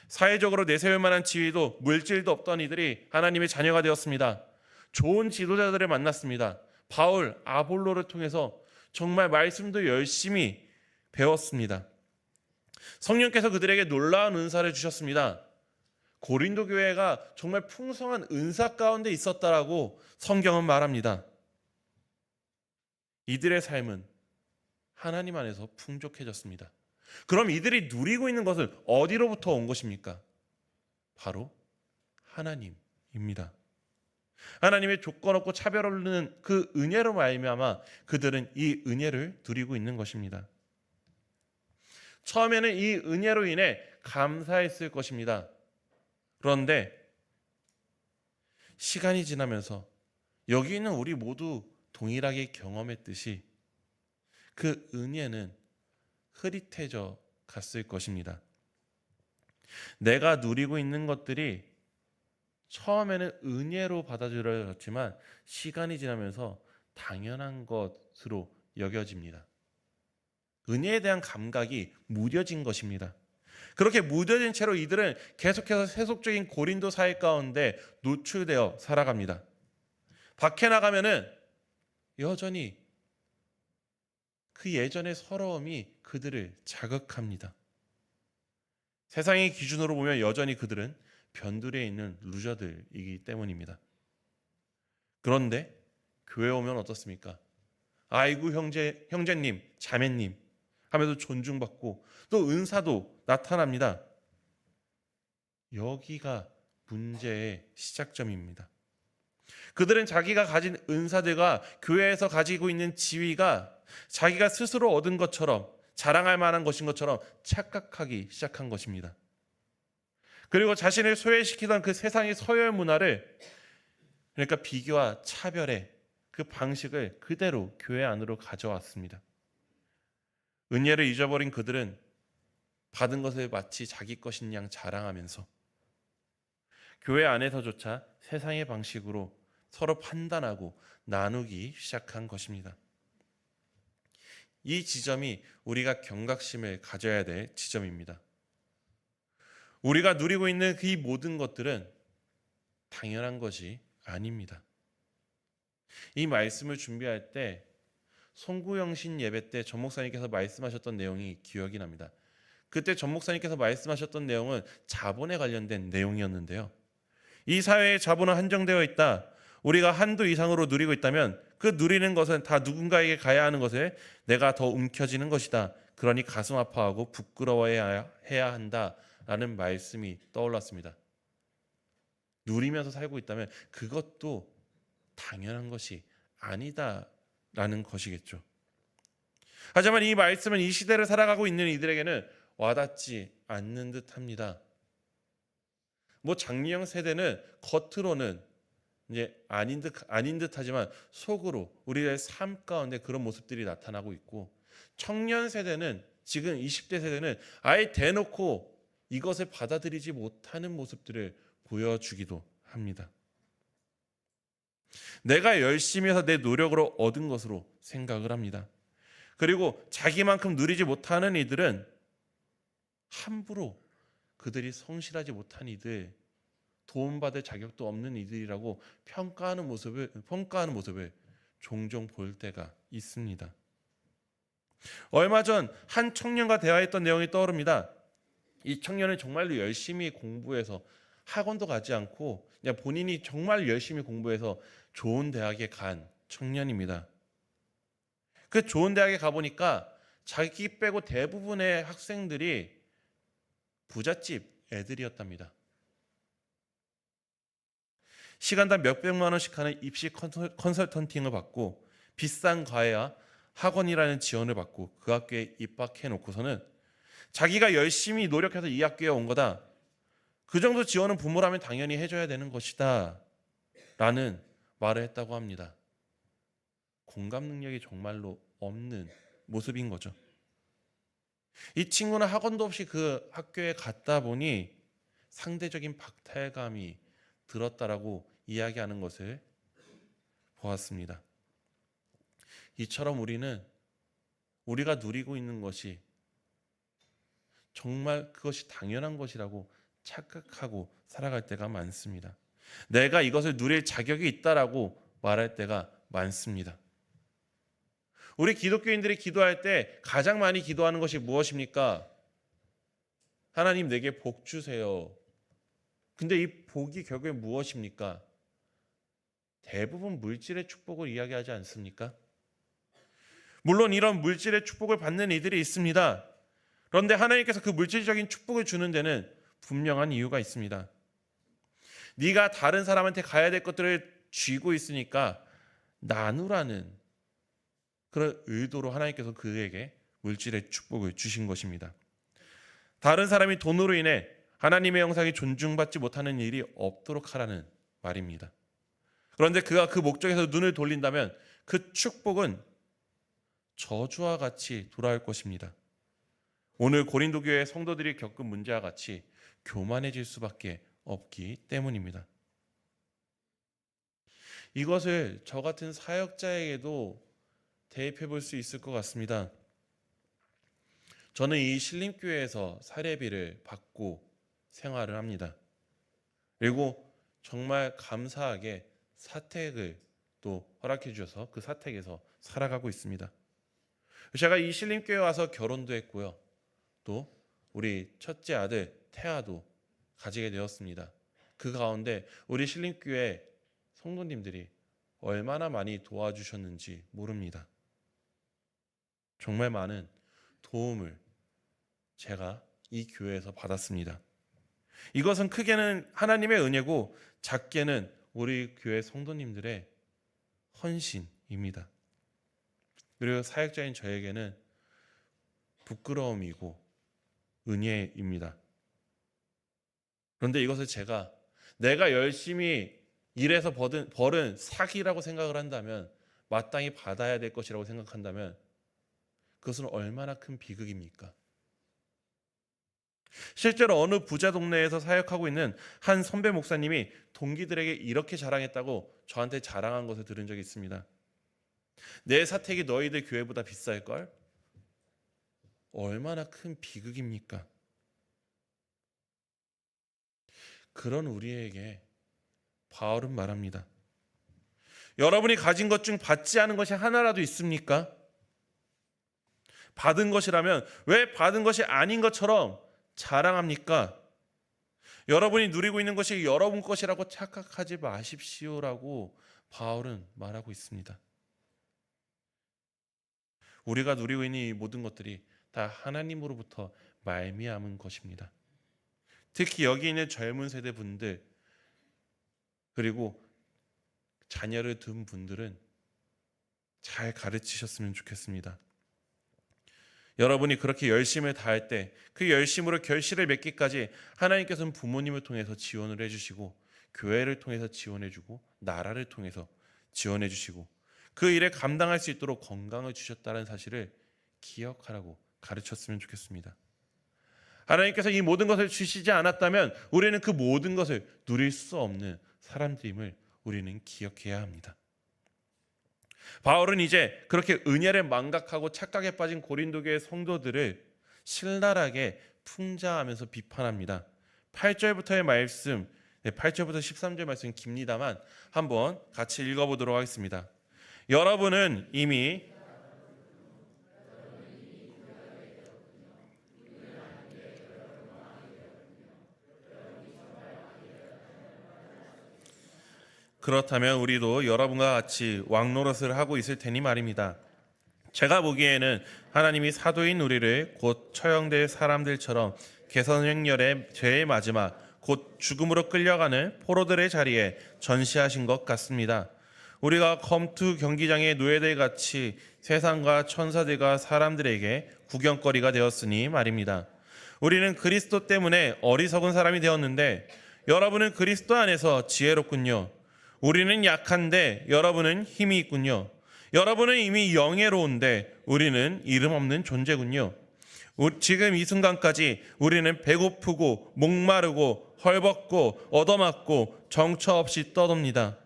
사회적으로 내세울 만한 지위도 물질도 없던 이들이 하나님의 자녀가 되었습니다. 좋은 지도자들을 만났습니다. 바울, 아볼로를 통해서 정말 말씀도 열심히 배웠습니다. 성령께서 그들에게 놀라운 은사를 주셨습니다. 고린도 교회가 정말 풍성한 은사 가운데 있었다라고 성경은 말합니다. 이들의 삶은 하나님 안에서 풍족해졌습니다. 그럼 이들이 누리고 있는 것은 어디로부터 온 것입니까? 바로 하나님입니다. 하나님의 조건 없고 차별 없는 그 은혜로 말미암아 그들은 이 은혜를 누리고 있는 것입니다. 처음에는 이 은혜로 인해 감사했을 것입니다. 그런데 시간이 지나면서 여기 있는 우리 모두 동일하게 경험했듯이 그 은혜는 흐릿해져 갔을 것입니다. 내가 누리고 있는 것들이 처음에는 은혜로 받아들여졌지만 시간이 지나면서 당연한 것으로 여겨집니다. 은혜에 대한 감각이 무뎌진 것입니다. 그렇게 무뎌진 채로 이들은 계속해서 세속적인 고린도 사회 가운데 노출되어 살아갑니다. 밖에 나가면은 여전히 그 예전의 서러움이 그들을 자극합니다. 세상의 기준으로 보면 여전히 그들은 변두리에 있는 루저들이기 때문입니다. 그런데 교회 오면 어떻습니까? 아이고 형제님, 자매님 하면서 존중받고 또 은사도 나타납니다. 여기가 문제의 시작점입니다. 그들은 자기가 가진 은사들과 교회에서 가지고 있는 지위가 자기가 스스로 얻은 것처럼 자랑할 만한 것인 것처럼 착각하기 시작한 것입니다. 그리고 자신을 소외시키던 그 세상의 서열 문화를, 그러니까 비교와 차별의 그 방식을 그대로 교회 안으로 가져왔습니다. 은혜를 잊어버린 그들은 받은 것을 마치 자기 것인 양 자랑하면서 교회 안에서조차 세상의 방식으로 서로 판단하고 나누기 시작한 것입니다. 이 지점이 우리가 경각심을 가져야 될 지점입니다. 우리가 누리고 있는 그 모든 것들은 당연한 것이 아닙니다. 이 말씀을 준비할 때 송구영신 예배 때 전 목사님께서 말씀하셨던 내용이 기억이 납니다. 그때 전 목사님께서 말씀하셨던 내용은 자본에 관련된 내용이었는데요. 이 사회의 자본은 한정되어 있다. 우리가 한도 이상으로 누리고 있다면 그 누리는 것은 다 누군가에게 가야 하는 것을 내가 더 움켜쥐는 것이다. 그러니 가슴 아파하고 부끄러워해야 한다라는 말씀이 떠올랐습니다. 누리면서 살고 있다면 그것도 당연한 것이 아니다라는 것이겠죠. 하지만 이 말씀은 이 시대를 살아가고 있는 이들에게는 와닿지 않는 듯합니다. 장리형 세대는 겉으로는 이제 아닌 듯하지만 속으로 우리의 삶 가운데 그런 모습들이 나타나고 있고, 청년 세대는, 지금 20대 세대는 아예 대놓고 이것을 받아들이지 못하는 모습들을 보여주기도 합니다. 내가 열심히 해서 내 노력으로 얻은 것으로 생각을 합니다. 그리고 자기만큼 누리지 못하는 이들은 함부로 그들이 성실하지 못한 이들, 도움받을 자격도 없는 이들이라고 평가하는 모습을 종종 볼 때가 있습니다. 얼마 전 한 청년과 대화했던 내용이 떠오릅니다. 이 청년은 정말로 열심히 공부해서 학원도 가지 않고 그냥 본인이 정말 열심히 공부해서 좋은 대학에 간 청년입니다. 그 좋은 대학에 가보니까 자기 빼고 대부분의 학생들이 부잣집 애들이었답니다. 시간당 몇백만 원씩 하는 입시 컨설턴팅을 받고 비싼 과외와 학원이라는 지원을 받고 그 학교에 입학해 놓고서는 자기가 열심히 노력해서 이 학교에 온 거다, 그 정도 지원은 부모라면 당연히 해줘야 되는 것이다 라는 말을 했다고 합니다. 공감 능력이 정말로 없는 모습인 거죠. 이 친구는 학원도 없이 그 학교에 갔다 보니 상대적인 박탈감이 들었다라고 이야기하는 것을 보았습니다. 이처럼 우리가 누리고 있는 것이 정말 그것이 당연한 것이라고 착각하고 살아갈 때가 많습니다. 내가 이것을 누릴 자격이 있다라고 말할 때가 많습니다. 우리 기독교인들이 기도할 때 가장 많이 기도하는 것이 무엇입니까? 하나님 내게 복 주세요. 근데 이 복이 결국에 무엇입니까? 대부분 물질의 축복을 이야기하지 않습니까? 물론 이런 물질의 축복을 받는 이들이 있습니다. 그런데 하나님께서 그 물질적인 축복을 주는 데는 분명한 이유가 있습니다. 네가 다른 사람한테 가야 될 것들을 쥐고 있으니까 나누라는 그런 의도로 하나님께서 그에게 물질의 축복을 주신 것입니다. 다른 사람이 돈으로 인해 하나님의 영상이 존중받지 못하는 일이 없도록 하라는 말입니다. 그런데 그가 그 목적에서 눈을 돌린다면 그 축복은 저주와 같이 돌아올 것입니다. 오늘 고린도 교회 성도들이 겪은 문제와 같이 교만해질 수밖에 없기 때문입니다. 이것을 저 같은 사역자에게도 대입해 볼 수 있을 것 같습니다. 저는 이 신림교회에서 사례비를 받고 생활을 합니다. 그리고 정말 감사하게 사택을 또 허락해 주셔서 그 사택에서 살아가고 있습니다. 제가 이 신림교회 와서 결혼도 했고요. 또 우리 첫째 아들 태아도 가지게 되었습니다. 그 가운데 우리 신림교회 성도님들이 얼마나 많이 도와주셨는지 모릅니다. 정말 많은 도움을 제가 이 교회에서 받았습니다. 이것은 크게는 하나님의 은혜고 작게는 우리 교회 성도님들의 헌신입니다. 그리고 사역자인 저에게는 부끄러움이고 은혜입니다. 그런데 이것을 내가 열심히 일해서 벌은 사기라고 생각을 한다면, 마땅히 받아야 될 것이라고 생각한다면 그것은 얼마나 큰 비극입니까? 실제로 어느 부자 동네에서 사역하고 있는 한 선배 목사님이 동기들에게 이렇게 자랑했다고 저한테 자랑한 것을 들은 적이 있습니다. 내 사택이 너희들 교회보다 비쌀걸? 얼마나 큰 비극입니까? 그런 우리에게 바울은 말합니다. 여러분이 가진 것 중 받지 않은 것이 하나라도 있습니까? 받은 것이라면 왜 받은 것이 아닌 것처럼 자랑합니까? 여러분이 누리고 있는 것이 여러분 것이라고 착각하지 마십시오라고 바울은 말하고 있습니다. 우리가 누리고 있는 이 모든 것들이 다 하나님으로부터 말미암은 것입니다. 특히 여기 있는 젊은 세대 분들, 그리고 자녀를 둔 분들은 잘 가르치셨으면 좋겠습니다. 여러분이 그렇게 열심을 다할 때 그 열심으로 결실을 맺기까지 하나님께서는 부모님을 통해서 지원을 해주시고, 교회를 통해서 지원해주고, 나라를 통해서 지원해주시고, 그 일에 감당할 수 있도록 건강을 주셨다는 사실을 기억하라고 가르쳤으면 좋겠습니다. 하나님께서 이 모든 것을 주시지 않았다면 우리는 그 모든 것을 누릴 수 없는 사람들임을 우리는 기억해야 합니다. 바울은 이제 그렇게 은혜를 망각하고 착각에 빠진 고린도 교회 성도들을 신랄하게 풍자하면서 비판합니다. 8절부터의 말씀, 8절부터 13절 말씀은 깁니다만 한번 같이 읽어보도록 하겠습니다. 여러분은 이미 그렇다면 우리도 여러분과 같이 왕노릇을 하고 있을 테니 말입니다. 제가 보기에는 하나님이 사도인 우리를 곧 처형될 사람들처럼 개선행렬의 제일 마지막 곧 죽음으로 끌려가는 포로들의 자리에 전시하신 것 같습니다. 우리가 검투 경기장의 노예들 같이 세상과 천사들과 사람들에게 구경거리가 되었으니 말입니다. 우리는 그리스도 때문에 어리석은 사람이 되었는데 여러분은 그리스도 안에서 지혜롭군요. 우리는 약한데 여러분은 힘이 있군요. 여러분은 이미 영예로운데 우리는 이름 없는 존재군요. 지금 이 순간까지 우리는 배고프고 목마르고 헐벗고 얻어맞고 정처 없이 떠돕니다.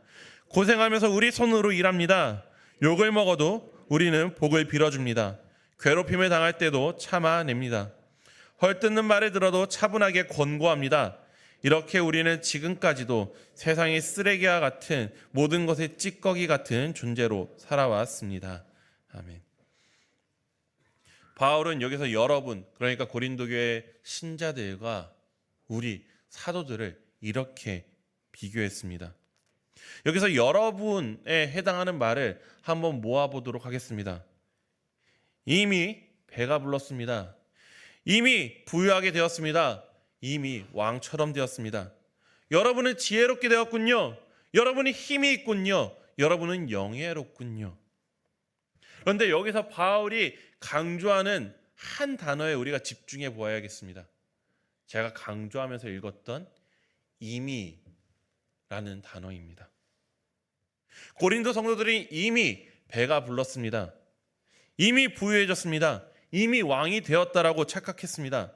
고생하면서 우리 손으로 일합니다. 욕을 먹어도 우리는 복을 빌어줍니다. 괴롭힘을 당할 때도 참아냅니다. 헐뜯는 말을 들어도 차분하게 권고합니다. 이렇게 우리는 지금까지도 세상의 쓰레기와 같은 모든 것의 찌꺼기 같은 존재로 살아왔습니다. 아멘. 바울은 여기서 여러분, 그러니까 고린도 교회 신자들과 우리 사도들을 이렇게 비교했습니다. 여기서 여러분에 해당하는 말을 한번 모아보도록 하겠습니다. 이미 배가 불렀습니다. 이미 부유하게 되었습니다. 이미 왕처럼 되었습니다. 여러분은 지혜롭게 되었군요. 여러분이 힘이 있군요. 여러분은 영예롭군요. 그런데 여기서 바울이 강조하는 한 단어에 우리가 집중해 보아야겠습니다. 제가 강조하면서 읽었던 이미라는 단어입니다. 고린도 성도들이 이미 배가 불렀습니다. 이미 부유해졌습니다. 이미 왕이 되었다라고 착각했습니다.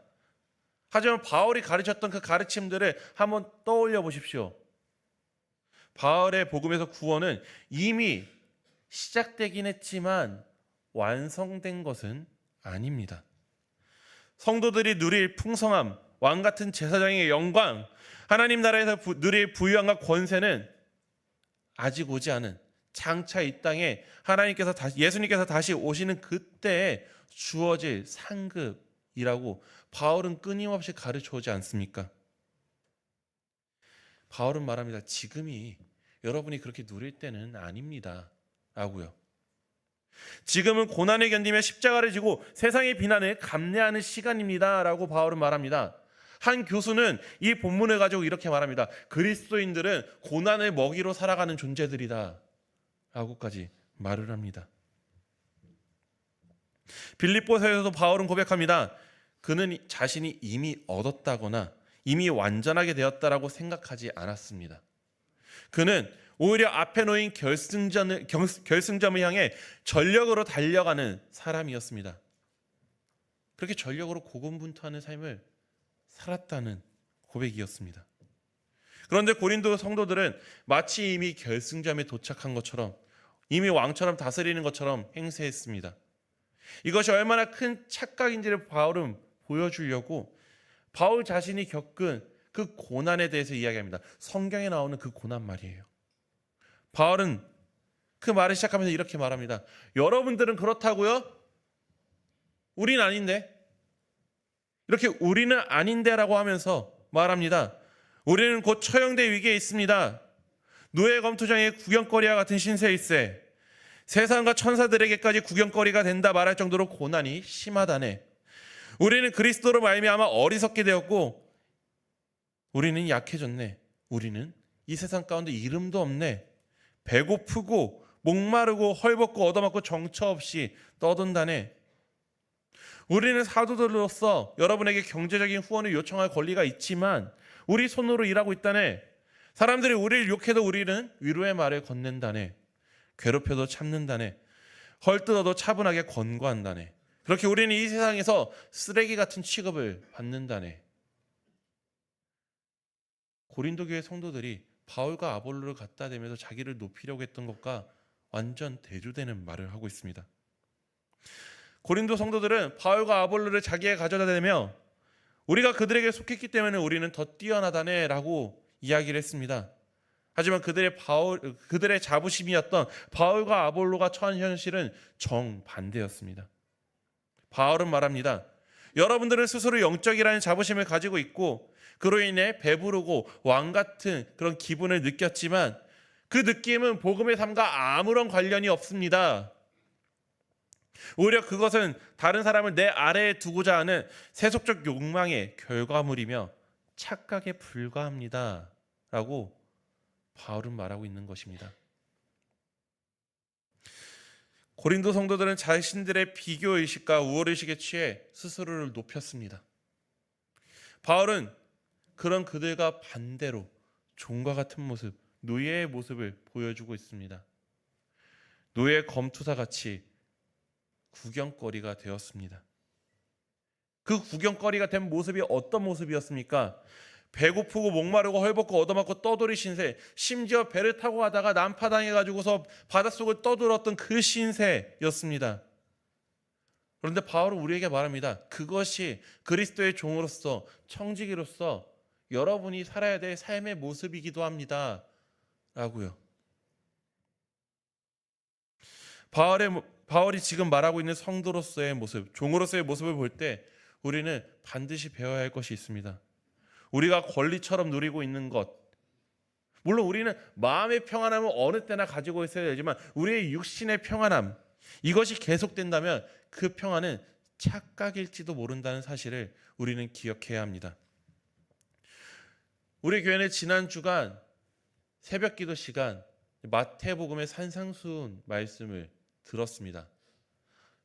하지만 바울이 가르쳤던 그 가르침들을 한번 떠올려 보십시오. 바울의 복음에서 구원은 이미 시작되긴 했지만 완성된 것은 아닙니다. 성도들이 누릴 풍성함, 왕 같은 제사장의 영광, 하나님 나라에서 누릴 부유함과 권세는 아직 오지 않은, 장차 이 땅에 예수님께서 다시 오시는 그때에 주어질 상급이라고 바울은 끊임없이 가르쳐 오지 않습니까? 바울은 말합니다. 지금이 여러분이 그렇게 누릴 때는 아닙니다 라고요. 지금은 고난을 견디며 십자가를 지고 세상의 비난을 감내하는 시간입니다 라고 바울은 말합니다. 한 교수는 이 본문을 가지고 이렇게 말합니다. 그리스도인들은 고난을 먹이로 살아가는 존재들이다 라고까지 말을 합니다. 빌립보서에서도 바울은 고백합니다. 그는 자신이 이미 얻었다거나 이미 완전하게 되었다라고 생각하지 않았습니다. 그는 오히려 앞에 놓인 결승점을 향해 전력으로 달려가는 사람이었습니다. 그렇게 전력으로 고군분투하는 삶을 살았다는 고백이었습니다. 그런데 고린도 성도들은 마치 이미 결승점에 도착한 것처럼, 이미 왕처럼 다스리는 것처럼 행세했습니다. 이것이 얼마나 큰 착각인지를 바울은 보여주려고 바울 자신이 겪은 그 고난에 대해서 이야기합니다. 성경에 나오는 그 고난 말이에요. 바울은 그 말을 시작하면서 이렇게 말합니다. 여러분들은 그렇다고요? 우린 아닌데. 이렇게 우리는 아닌데라고 하면서 말합니다. 우리는 곧 처형될 위기에 있습니다. 노예 검투장의 구경거리와 같은 신세일세. 세상과 천사들에게까지 구경거리가 된다 말할 정도로 고난이 심하다네. 우리는 그리스도로 말미암아 어리석게 되었고 우리는 약해졌네. 우리는 이 세상 가운데 이름도 없네. 배고프고 목마르고 헐벗고 얻어맞고 정처 없이 떠돈다네. 우리는 사도들로서 여러분에게 경제적인 후원을 요청할 권리가 있지만 우리 손으로 일하고 있다네. 사람들이 우리를 욕해도 우리는 위로의 말을 건넨다네. 괴롭혀도 참는다네. 헐뜯어도 차분하게 권고한다네. 그렇게 우리는 이 세상에서 쓰레기 같은 취급을 받는다네. 고린도 교회 성도들이 바울과 아볼로를 갖다 대면서 자기를 높이려고 했던 것과 완전 대조되는 말을 하고 있습니다. 고린도 성도들은 바울과 아볼로를 자기에게 가져다 대며 우리가 그들에게 속했기 때문에 우리는 더 뛰어나다네 라고 이야기를 했습니다. 하지만 그들의 자부심이었던 바울과 아볼로가 처한 현실은 정반대였습니다. 바울은 말합니다. 여러분들은 스스로 영적이라는 자부심을 가지고 있고 그로 인해 배부르고 왕 같은 그런 기분을 느꼈지만 그 느낌은 복음의 삶과 아무런 관련이 없습니다. 오히려 그것은 다른 사람을 내 아래에 두고자 하는 세속적 욕망의 결과물이며 착각에 불과합니다 라고 바울은 말하고 있는 것입니다. 고린도 성도들은 자신들의 비교의식과 우월의식에 취해 스스로를 높였습니다. 바울은 그런 그들과 반대로 종과 같은 모습, 노예의 모습을 보여주고 있습니다. 노예 검투사 같이 구경거리가 되었습니다. 그 구경거리가 된 모습이 어떤 모습이었습니까? 배고프고 목마르고 헐벗고 얻어맞고 떠돌이 신세, 심지어 배를 타고 가다가 난파당해가지고서 바닷속을 떠돌았던 그 신세였습니다. 그런데 바울은 우리에게 말합니다. 그것이 그리스도의 종으로서, 청지기로서 여러분이 살아야 될 삶의 모습이기도 합니다 라고요. 바울이 지금 말하고 있는 성도로서의 모습, 종으로서의 모습을 볼 때 우리는 반드시 배워야 할 것이 있습니다. 우리가 권리처럼 누리고 있는 것, 물론 우리는 마음의 평안함을 어느 때나 가지고 있어야 되지만 우리의 육신의 평안함, 이것이 계속된다면 그 평안은 착각일지도 모른다는 사실을 우리는 기억해야 합니다. 우리 교회는 지난 주간 새벽 기도 시간 마태복음의 산상수훈 말씀을 들었습니다.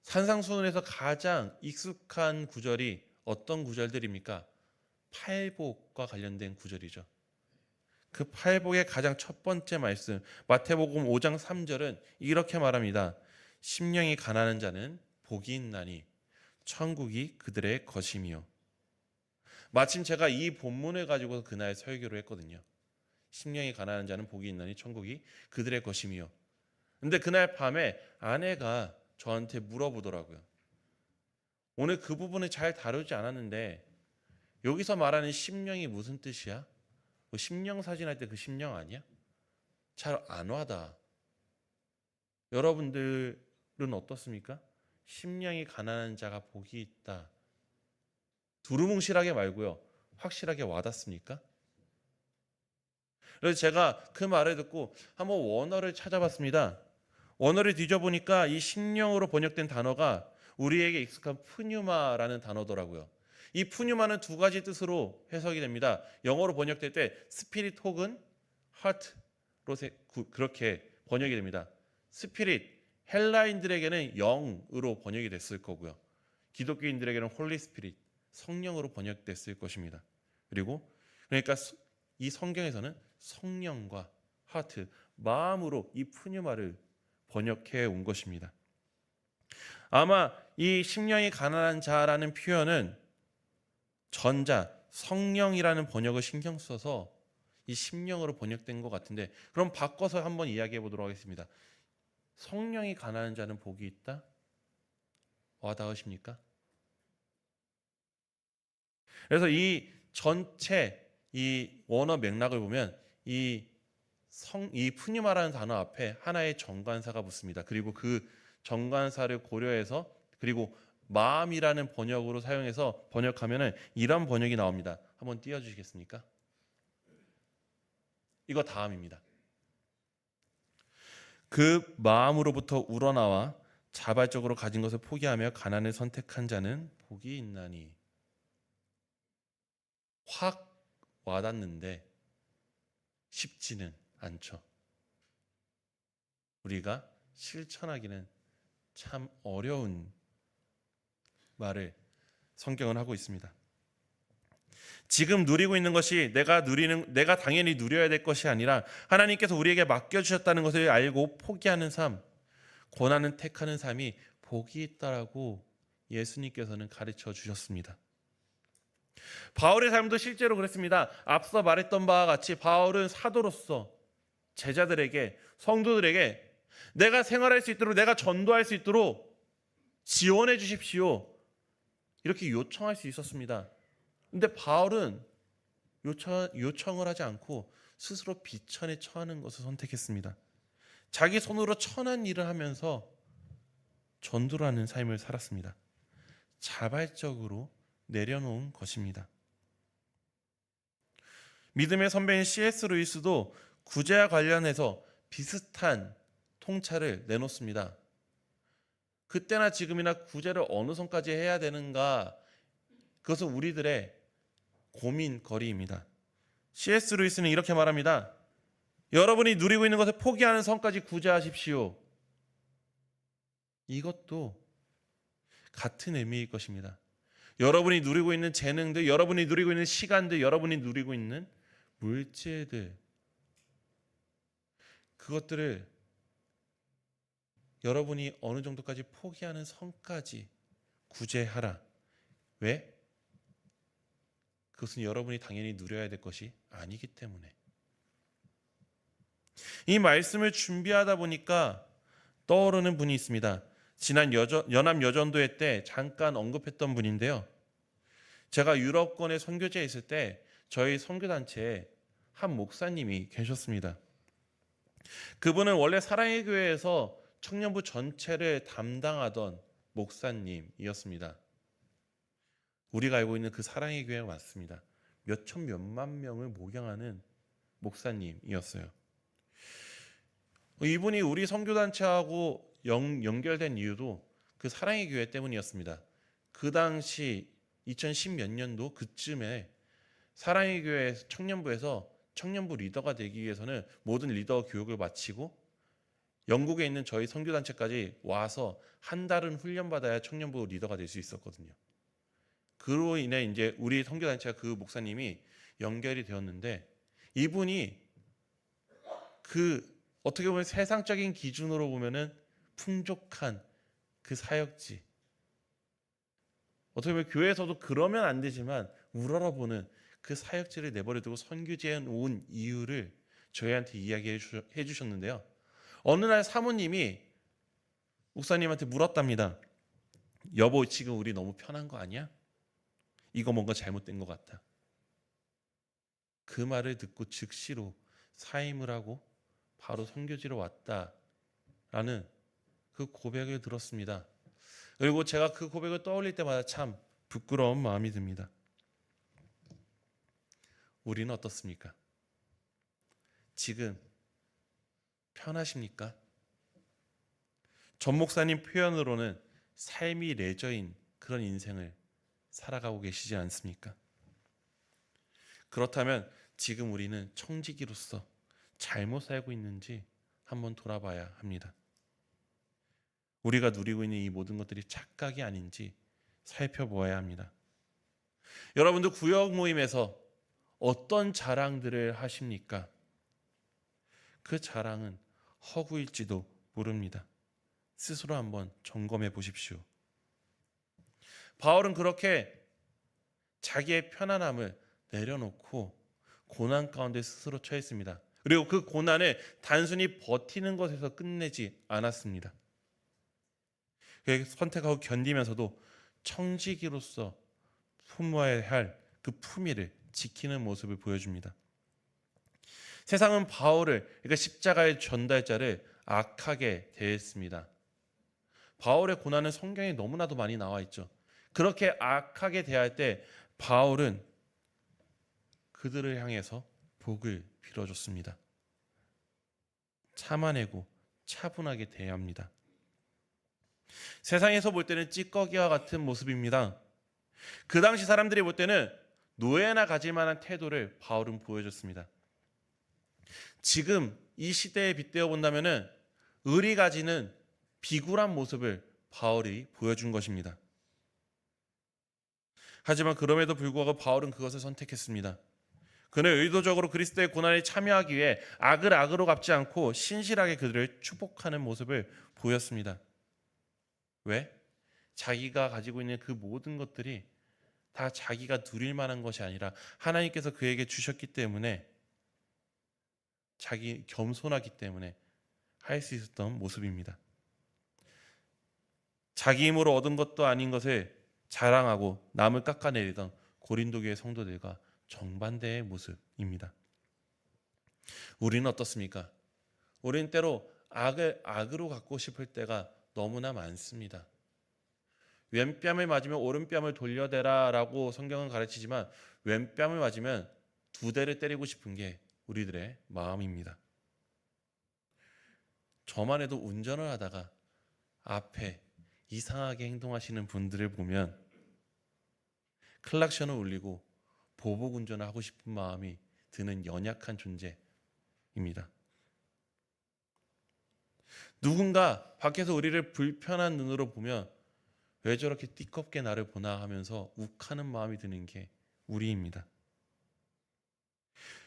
산상수훈에서 가장 익숙한 구절이 어떤 구절들입니까? 팔복과 관련된 구절이죠. 그 팔복의 가장 첫 번째 말씀 마태복음 5장 3절은 이렇게 말합니다. 심령이 가난한 자는 복이 있나니 천국이 그들의 것이며. 마침 제가 이 본문을 가지고 그날 설교를 했거든요. 심령이 가난한 자는 복이 있나니 천국이 그들의 것이며. 근데 그날 밤에 아내가 저한테 물어보더라고요. 오늘 그 부분을 잘 다루지 않았는데 여기서 말하는 심령이 무슨 뜻이야? 뭐 심령 사진할 때 그 심령 아니야? 잘 안 와닿아. 여러분들은 어떻습니까? 심령이 가난한 자가 복이 있다. 두루뭉실하게 말고요. 확실하게 와닿습니까? 그래서 제가 그 말을 듣고 한번 원어를 찾아봤습니다. 원어를 뒤져보니까 이 심령으로 번역된 단어가 우리에게 익숙한 푸뉴마라는 단어더라고요. 이 푸뉴마는 두 가지 뜻으로 해석이 됩니다. 영어로 번역될 때 스피릿 혹은 하트로 그렇게 번역이 됩니다. 스피릿, 헬라인들에게는 영으로 번역이 됐을 거고요. 기독교인들에게는 홀리 스피릿, 성령으로 번역됐을 것입니다. 그러니까 이 성경에서는 성령과 하트, 마음으로 이 푸뉴마를 번역해 온 것입니다. 아마 이 심령이 가난한 자라는 표현은 전자, 성령이라는 번역을 신경 써서 이 심령으로 번역된 것 같은데, 그럼 바꿔서 한번 이야기해 보도록 하겠습니다. 성령이 가난한 자는 복이 있다? 와닿으십니까? 그래서 이 전체 이 원어 맥락을 보면 이 푸니마라는 단어 앞에 하나의 정관사가 붙습니다. 그리고 그 정관사를 고려해서 그리고 마음이라는 번역으로 사용해서 번역하면은 이런 번역이 나옵니다. 한번 띄워주시겠습니까? 이거 다음입니다. 그 마음으로부터 우러나와 자발적으로 가진 것을 포기하며 가난을 선택한 자는 복이 있나니. 확 와닿는데 쉽지는 않죠. 우리가 실천하기는 참 어려운 말을 성경은 하고 있습니다. 지금 누리고 있는 것이 내가 당연히 누려야 될 것이 아니라 하나님께서 우리에게 맡겨주셨다는 것을 알고 포기하는 삶, 고난은 택하는 삶이 복이 있다라고 예수님께서는 가르쳐 주셨습니다. 바울의 삶도 실제로 그랬습니다. 앞서 말했던 바와 같이 바울은 사도로서 제자들에게, 성도들에게 내가 생활할 수 있도록, 내가 전도할 수 있도록 지원해 주십시오, 이렇게 요청할 수 있었습니다. 근데 바울은 요청을 하지 않고 스스로 비천에 처하는 것을 선택했습니다. 자기 손으로 천한 일을 하면서 전도를 하는 삶을 살았습니다. 자발적으로 내려놓은 것입니다. 믿음의 선배인 C.S. 루이스도 구제와 관련해서 비슷한 통찰을 내놓습니다. 그때나 지금이나 구제를 어느 선까지 해야 되는가, 그것은 우리들의 고민거리입니다. C.S. 루이스는 이렇게 말합니다. 여러분이 누리고 있는 것을 포기하는 선까지 구제하십시오. 이것도 같은 의미일 것입니다. 여러분이 누리고 있는 재능들, 여러분이 누리고 있는 시간들, 여러분이 누리고 있는 물질들, 그것들을 여러분이 어느 정도까지 포기하는 선까지 구제하라. 왜? 그것은 여러분이 당연히 누려야 될 것이 아니기 때문에. 이 말씀을 준비하다 보니까 떠오르는 분이 있습니다. 지난 연합여전도회 때 잠깐 언급했던 분인데요. 제가 유럽권에 선교지에 있을 때 저희 선교단체에 한 목사님이 계셨습니다. 그분은 원래 사랑의 교회에서 청년부 전체를 담당하던 목사님이었습니다. 우리가 알고 있는 그 사랑의 교회가 맞습니다. 몇천 몇만 명을 목양하는 목사님이었어요. 이분이 우리 선교단체하고 연결된 이유도 그 사랑의 교회 때문이었습니다. 그 당시 2010 몇 년도 그쯤에 사랑의 교회 청년부에서 청년부 리더가 되기 위해서는 모든 리더 교육을 마치고 영국에 있는 저희 선교단체까지 와서 한 달은 훈련받아야 청년부 리더가 될 수 있었거든요. 그로 인해 이제 우리 선교단체가 그 목사님이 연결이 되었는데, 이분이 그 어떻게 보면 세상적인 기준으로 보면은 풍족한 그 사역지, 어떻게 보면 교회에서도 그러면 안 되지만 우러러보는 그 사역지를 내버려 두고 선교지에 온 이유를 저희한테 이야기해 주셨는데요. 어느 날 사모님이 목사님한테 물었답니다. 여보, 지금 우리 너무 편한 거 아니야? 이거 뭔가 잘못된 것 같아. 그 말을 듣고 즉시로 사임을 하고 바로 선교지로 왔다라는 그 고백을 들었습니다. 그리고 제가 그 고백을 떠올릴 때마다 참 부끄러운 마음이 듭니다. 우리는 어떻습니까? 지금 편하십니까? 전 목사님 표현으로는 삶이 레저인 그런 인생을 살아가고 계시지 않습니까? 그렇다면 지금 우리는 청지기로서 잘못 살고 있는지 한번 돌아봐야 합니다. 우리가 누리고 있는 이 모든 것들이 착각이 아닌지 살펴보아야 합니다. 여러분도 구역 모임에서 어떤 자랑들을 하십니까? 그 자랑은 허구일지도 모릅니다. 스스로 한번 점검해 보십시오. 바울은 그렇게 자기의 편안함을 내려놓고 고난 가운데 스스로 처했습니다. 그리고 그 고난을 단순히 버티는 것에서 끝내지 않았습니다. 선택하고 견디면서도 청지기로서 품어야 할 그 품위를 지키는 모습을 보여줍니다. 세상은 바울을, 그러니까 십자가의 전달자를 악하게 대했습니다. 바울의 고난은 성경에 너무나도 많이 나와 있죠. 그렇게 악하게 대할 때 바울은 그들을 향해서 복을 빌어줬습니다. 참아내고 차분하게 대합니다. 세상에서 볼 때는 찌꺼기와 같은 모습입니다. 그 당시 사람들이 볼 때는 노예나 가질 만한 태도를 바울은 보여줬습니다. 지금 이 시대에 빗대어 본다면은 을이 가지는 비굴한 모습을 바울이 보여준 것입니다. 하지만 그럼에도 불구하고 바울은 그것을 선택했습니다. 그는 의도적으로 그리스도의 고난에 참여하기 위해 악을 악으로 갚지 않고 신실하게 그들을 축복하는 모습을 보였습니다. 왜? 자기가 가지고 있는 그 모든 것들이 다 자기가 누릴 만한 것이 아니라 하나님께서 그에게 주셨기 때문에, 자기 겸손하기 때문에 할 수 있었던 모습입니다. 자기 힘으로 얻은 것도 아닌 것을 자랑하고 남을 깎아내리던 고린도 교회 성도들과 정반대의 모습입니다. 우리는 어떻습니까? 우리는 때로 악을 악으로 갚고 싶을 때가 너무나 많습니다. 왼뺨을 맞으면 오른뺨을 돌려대라 라고 성경은 가르치지만 왼뺨을 맞으면 두 대를 때리고 싶은 게 우리들의 마음입니다. 저만 해도 운전을 하다가 앞에 이상하게 행동하시는 분들을 보면 클락션을 울리고 보복 운전을 하고 싶은 마음이 드는 연약한 존재입니다. 누군가 밖에서 우리를 불편한 눈으로 보면 왜 저렇게 띠껍게 나를 보나 하면서 욱하는 마음이 드는 게 우리입니다.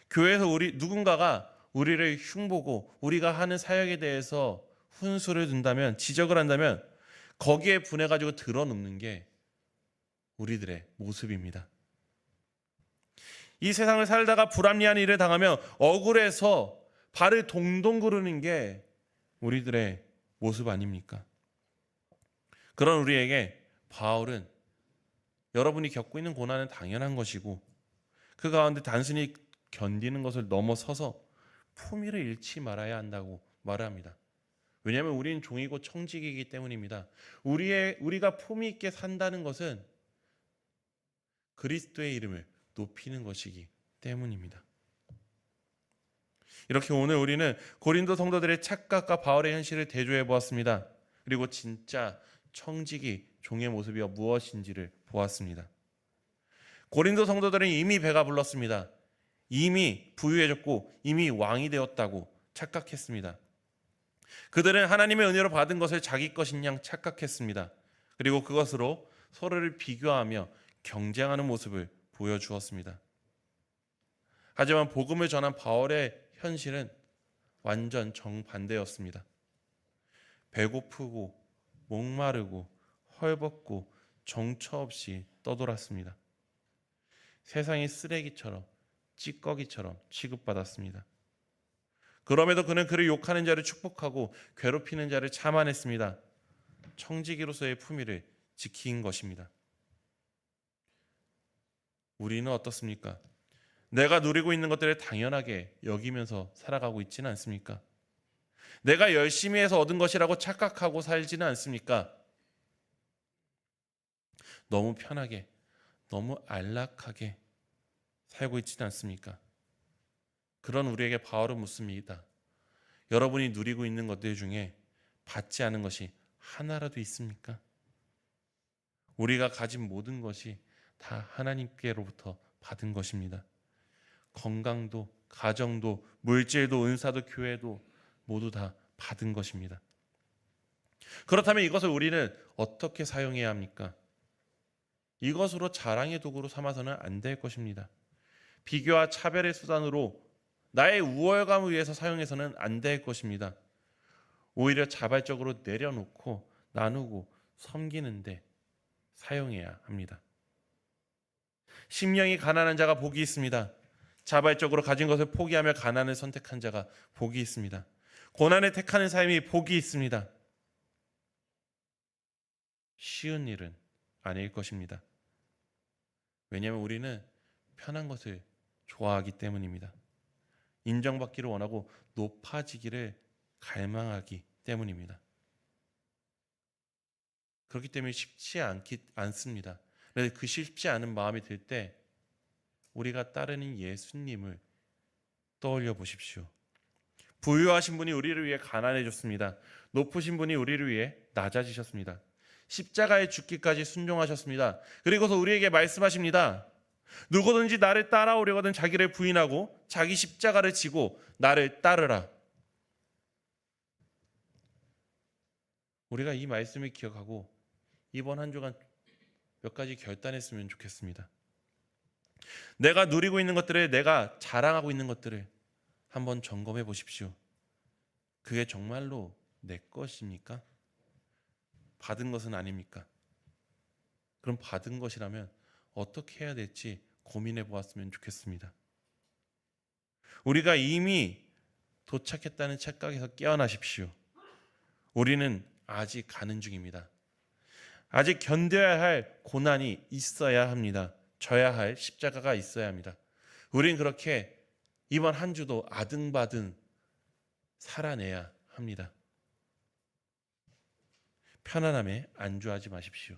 교회에서 누군가가 우리를 흉보고 우리가 하는 사역에 대해서 훈수를 둔다면, 지적을 한다면 거기에 분해가지고 드러눕는 게 우리들의 모습입니다. 이 세상을 살다가 불합리한 일을 당하면 억울해서 발을 동동 구르는 게 우리들의 모습 아닙니까? 그런 우리에게 바울은 여러분이 겪고 있는 고난은 당연한 것이고 그 가운데 단순히 견디는 것을 넘어서서 품위를 잃지 말아야 한다고 말합니다. 왜냐하면 우리는 종이고 청지기이기 때문입니다. 우리가 품위 있게 산다는 것은 그리스도의 이름을 높이는 것이기 때문입니다. 이렇게 오늘 우리는 고린도 성도들의 착각과 바울의 현실을 대조해 보았습니다. 그리고 진짜 청지기 종의 모습이 무엇인지를 보았습니다. 고린도 성도들은 이미 배가 불렀습니다. 이미 부유해졌고 이미 왕이 되었다고 착각했습니다. 그들은 하나님의 은혜로 받은 것을 자기 것인 양 착각했습니다. 그리고 그것으로 서로를 비교하며 경쟁하는 모습을 보여주었습니다. 하지만 복음을 전한 바울의 현실은 완전 정반대였습니다. 배고프고 목마르고 헐벗고 정처 없이 떠돌았습니다. 세상이 쓰레기처럼 찌꺼기처럼 취급받았습니다. 그럼에도 그는 그를 욕하는 자를 축복하고 괴롭히는 자를 참아냈습니다. 청지기로서의 품위를 지킨 것입니다. 우리는 어떻습니까? 내가 누리고 있는 것들을 당연하게 여기면서 살아가고 있지는 않습니까? 내가 열심히 해서 얻은 것이라고 착각하고 살지는 않습니까? 너무 편하게, 너무 안락하게 살고 있지는 않습니까? 그런 우리에게 바울은 묻습니다. 여러분이 누리고 있는 것들 중에 받지 않은 것이 하나라도 있습니까? 우리가 가진 모든 것이 다 하나님께로부터 받은 것입니다. 건강도, 가정도, 물질도, 은사도, 교회도 모두 다 받은 것입니다. 그렇다면 이것을 우리는 어떻게 사용해야 합니까? 이것으로 자랑의 도구로 삼아서는 안 될 것입니다. 비교와 차별의 수단으로 나의 우월감을 위해서 사용해서는 안 될 것입니다. 오히려 자발적으로 내려놓고 나누고 섬기는데 사용해야 합니다. 심령이 가난한 자가 복이 있습니다. 자발적으로 가진 것을 포기하며 가난을 선택한 자가 복이 있습니다. 고난을 택하는 삶이 복이 있습니다. 쉬운 일은 아닐 것입니다. 왜냐하면 우리는 편한 것을 좋아하기 때문입니다. 인정받기를 원하고 높아지기를 갈망하기 때문입니다. 그렇기 때문에 쉽지 않습니다. 그래서 그 쉽지 않은 마음이 들 때 우리가 따르는 예수님을 떠올려 보십시오. 부유하신 분이 우리를 위해 가난해졌습니다. 높으신 분이 우리를 위해 낮아지셨습니다. 십자가에 죽기까지 순종하셨습니다. 그리고서 우리에게 말씀하십니다. 누구든지 나를 따라오려거든 자기를 부인하고 자기 십자가를 지고 나를 따르라. 우리가 이 말씀을 기억하고 이번 한 주간 몇 가지 결단했으면 좋겠습니다. 내가 누리고 있는 것들을, 내가 자랑하고 있는 것들을 한번 점검해 보십시오. 그게 정말로 내 것입니까? 받은 것은 아닙니까? 그럼 받은 것이라면 어떻게 해야 될지 고민해 보았으면 좋겠습니다. 우리가 이미 도착했다는 착각에서 깨어나십시오. 우리는 아직 가는 중입니다. 아직 견뎌야 할 고난이 있어야 합니다. 져야 할 십자가가 있어야 합니다. 우린 그렇게 이번 한 주도 아등바등 살아내야 합니다. 편안함에 안주하지 마십시오.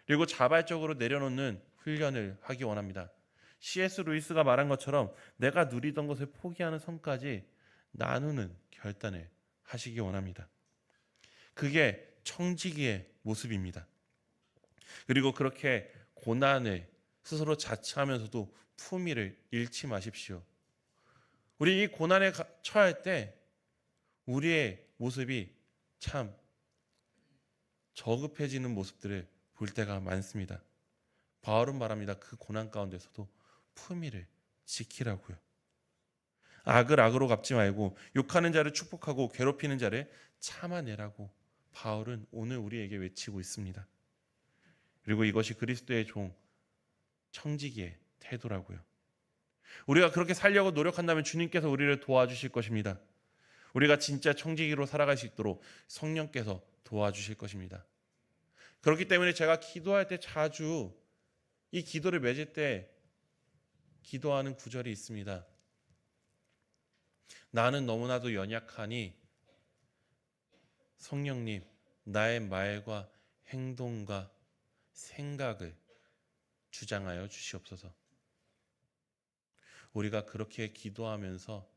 그리고 자발적으로 내려놓는 훈련을 하기 원합니다. C.S. 루이스가 말한 것처럼 내가 누리던 것을 포기하는 선까지 나누는 결단을 하시기 원합니다. 그게 청지기의 모습입니다. 그리고 그렇게 고난을 스스로 자처하면서도 품위를 잃지 마십시오. 우리 이 고난에 처할 때 우리의 모습이 참 저급해지는 모습들을 볼 때가 많습니다. 바울은 말합니다. 그 고난 가운데서도 품위를 지키라고요. 악을 악으로 갚지 말고 욕하는 자를 축복하고 괴롭히는 자를 참아내라고 바울은 오늘 우리에게 외치고 있습니다. 그리고 이것이 그리스도의 종 청지기의 태도라고요. 우리가 그렇게 살려고 노력한다면 주님께서 우리를 도와주실 것입니다. 우리가 진짜 청지기로 살아갈 수 있도록 성령께서 도와주실 것입니다. 그렇기 때문에 제가 기도할 때 자주 이 기도를 맺을 때 기도하는 구절이 있습니다. 나는 너무나도 연약하니 성령님 나의 말과 행동과 생각을 주장하여 주시옵소서. 우리가 그렇게 기도하면서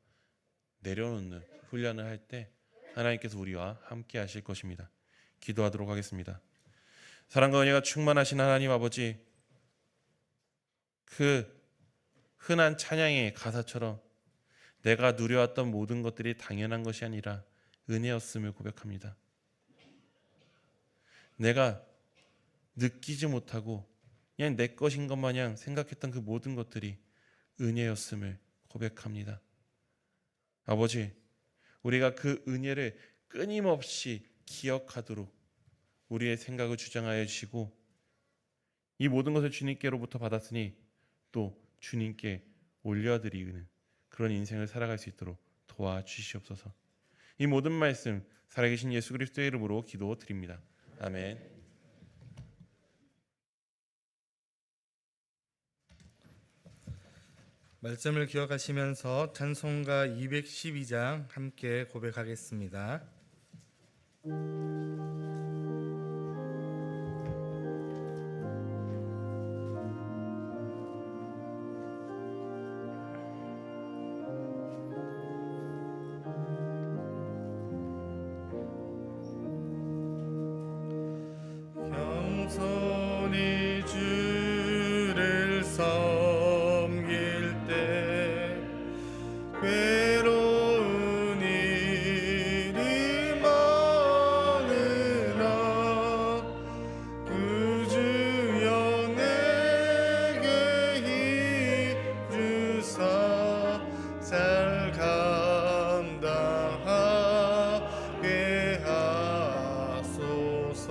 내려놓는 훈련을 할 때 하나님께서 우리와 함께 하실 것입니다. 기도하도록 하겠습니다. 사랑과 은혜가 충만하신 하나님 아버지, 그 흔한 찬양의 가사처럼 내가 누려왔던 모든 것들이 당연한 것이 아니라 은혜였음을 고백합니다. 내가 느끼지 못하고 그냥 내 것인 것 마냥 생각했던 그 모든 것들이 은혜였음을 고백합니다. 아버지, 우리가 그 은혜를 끊임없이 기억하도록 우리의 생각을 주장하여 주시고, 이 모든 것을 주님께로부터 받았으니 또 주님께 올려드리는 그런 인생을 살아갈 수 있도록 도와주시옵소서. 이 모든 말씀 살아계신 예수 그리스도의 이름으로 기도드립니다. 아멘. 말씀을 기억하시면서 찬송가 212장 함께 고백하겠습니다. 겸손히 주를 섬길 때 괴로운 일이 많으나 그 주여 내게 힘 주사 잘 감당하게 하소서.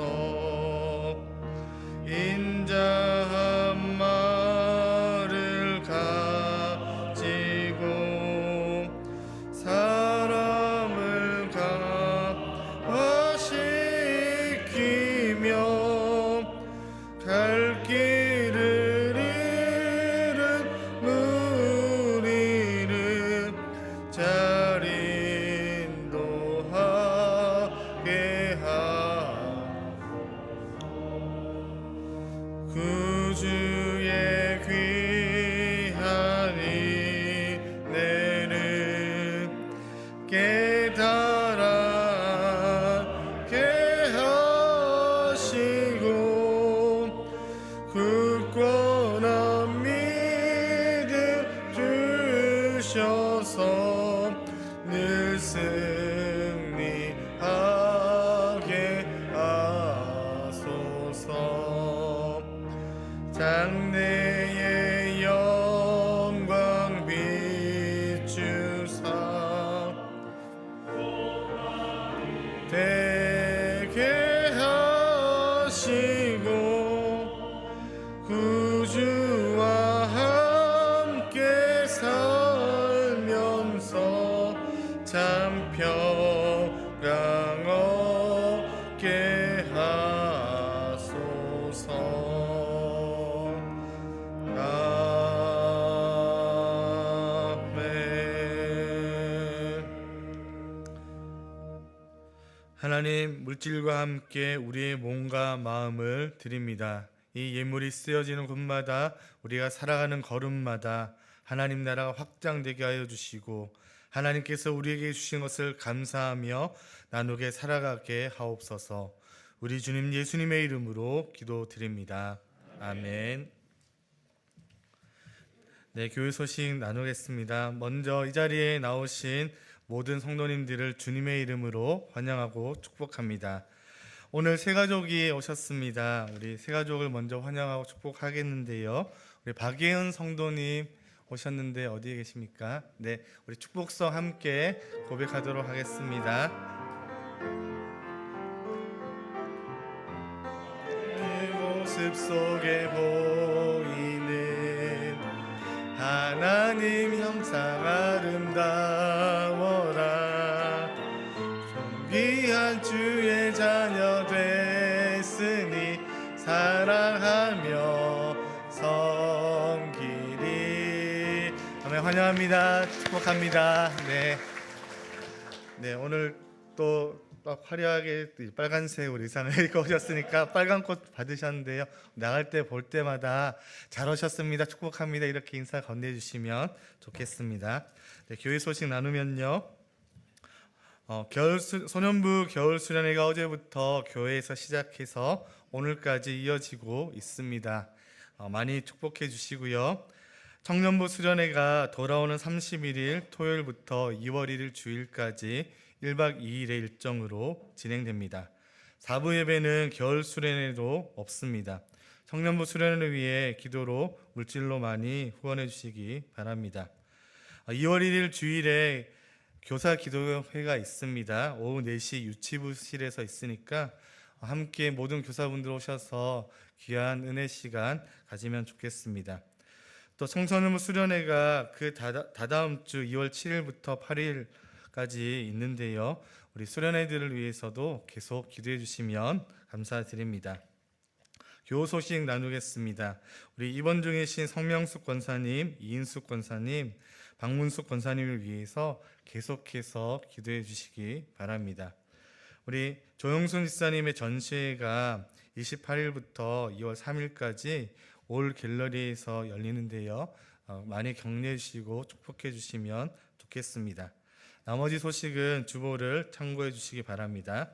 인자한 말을 가지고 사람을 강화시키며 갈 길을 잃은 무리를 잘 인도하게 그 주의 귀한 은혜를 깨달게 하시고 굳건한 믿음 주셔서 늘 승리하게 하소서. 장래의 영광 비추사 되게 하시고 구주와 함께 살면서 참 평강 얻게 하소서. 하나님, 물질과 함께 우리의 몸과 마음을 드립니다. 이 예물이 쓰여지는 곳마다 우리가 살아가는 걸음마다 하나님 나라가 확장되게 하여 주시고 하나님께서 우리에게 주신 것을 감사하며 나누게 살아가게 하옵소서. 우리 주님 예수님의 이름으로 기도드립니다. 아멘. 네, 교회 소식 나누겠습니다. 먼저 이 자리에 나오신 모든 성도님들을 주님의 이름으로 환영하고 축복합니다. 오늘 새 가족이 오셨습니다. 우리 새 가족을 먼저 환영하고 축복하겠는데요. 우리 박예은 성도님 오셨는데 어디에 계십니까? 네, 우리 축복성 함께 고백하도록 하겠습니다. 내 모습 속에 보이는 하나님 형상 아름다워라. 존귀한 주의 자녀 됐으니 사랑하며 섬기리. 아멘. 환영합니다. 축복합니다. 네, 오늘 또 화려하게 빨간색 의상을 입고 오셨으니까 빨간 꽃 받으셨는데요. 나갈 때 볼 때마다 잘 오셨습니다. 축복합니다. 이렇게 인사 건네주시면 좋겠습니다. 네, 교회 소식 나누면요. 소년부 겨울 수련회가 어제부터 교회에서 시작해서 오늘까지 이어지고 있습니다. 많이 축복해 주시고요. 청년부 수련회가 돌아오는 31일 토요일부터 2월 1일 주일까지 1박 2일의 일정으로 진행됩니다. 4부 예배는 겨울 수련회도 없습니다. 청년부 수련회를 위해 기도로 물질로 많이 후원해 주시기 바랍니다. 2월 1일 주일에 교사 기도회가 있습니다. 오후 4시 유치부실에서 있으니까 함께 모든 교사분들 오셔서 귀한 은혜 시간 가지면 좋겠습니다. 또 청소년부 수련회가 그 다다음 주 2월 7일부터 8일까지 있는데요. 우리 수련회들을 위해서도 계속 기도해 주시면 감사드립니다. 교우 소식 나누겠습니다. 우리 입원 중이신 성명숙 권사님, 이인숙 권사님, 박문숙 권사님을 위해서 계속해서 기도해 주시기 바랍니다. 우리 조영순 집사님의 전시회가 28일부터 2월 3일까지 올 갤러리에서 열리는데요. 많이 격려해 주시고 축복해 주시면 좋겠습니다. 나머지 소식은 주보를 참고해 주시기 바랍니다.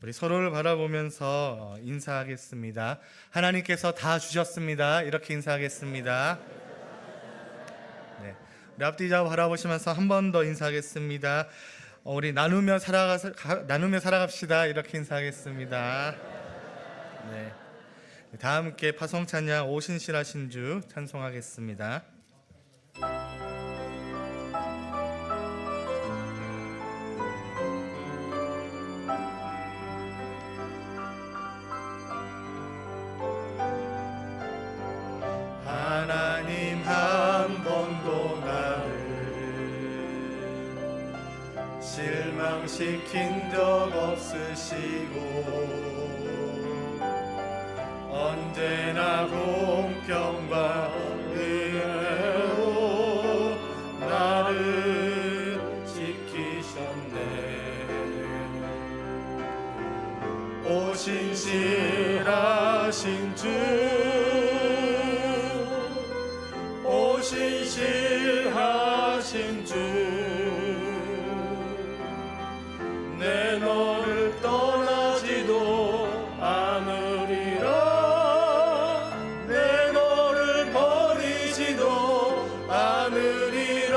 우리 서로를 바라보면서 인사하겠습니다. 하나님께서 다 주셨습니다. 이렇게 인사하겠습니다. 네, 우리 앞뒤 좌우 바라보시면서 한 번 더 인사하겠습니다. 우리 나누며 살아갑시다. 이렇게 인사하겠습니다. 네, 다 함께 파송 찬양 오신실하신 주 찬송하겠습니다. 하나님 한 번도 나를 실망시킨 적 없으시고 언제나 공평과 은혜로 나를 지키셨네. 오신실하신 주, 오신실하신 주, 내 너를 떠나지도 않으리라, 내 너를 버리지도 않으리라.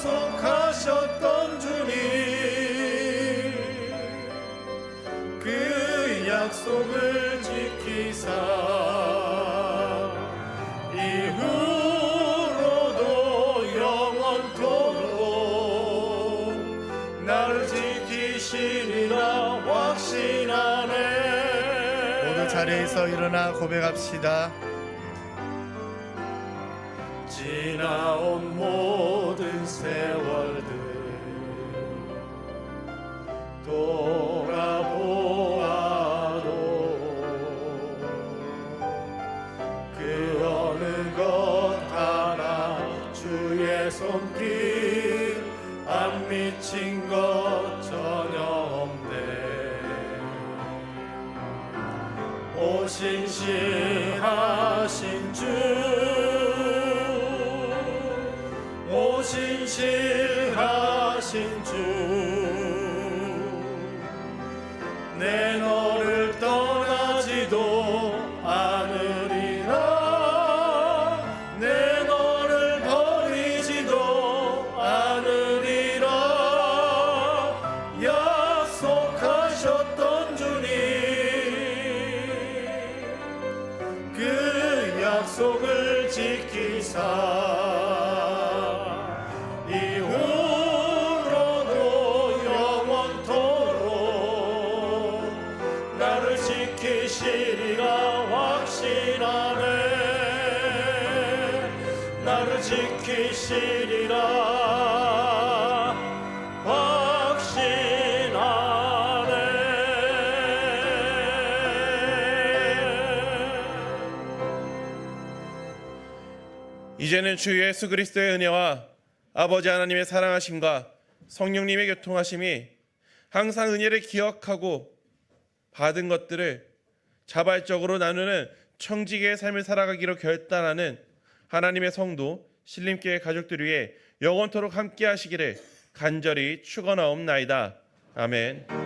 약속하셨던 주님, 그 약속을 지키사 이후로도 영원토록 나를 지키시리라 확신하네. 모두 자리에서 일어나 고백합시다. 지나온 모든 세월들 돌아보아도 그 어느 것 하나 주의 손길 안 미친 것 전혀 없네. 오신실하신 주, 오신실하신 주, 내 너를 떠나지도 않으리라, 내 너를 버리지도 않으리라. 약속하셨던 주님, 그 약속을 지키사 이후로도 영원토록 나를 지키시리라 확신하네. 나를 지키시리라 확신하네. 이제는 주 예수 그리스도의 은혜와 아버지 하나님의 사랑하심과 성령님의 교통하심이 항상 은혜를 기억하고 받은 것들을 자발적으로 나누는 청지기의 삶을 살아가기로 결단하는 하나님의 성도 신림교회 가족들 위해 영원토록 함께 하시기를 간절히 축원하옵나이다. 아멘.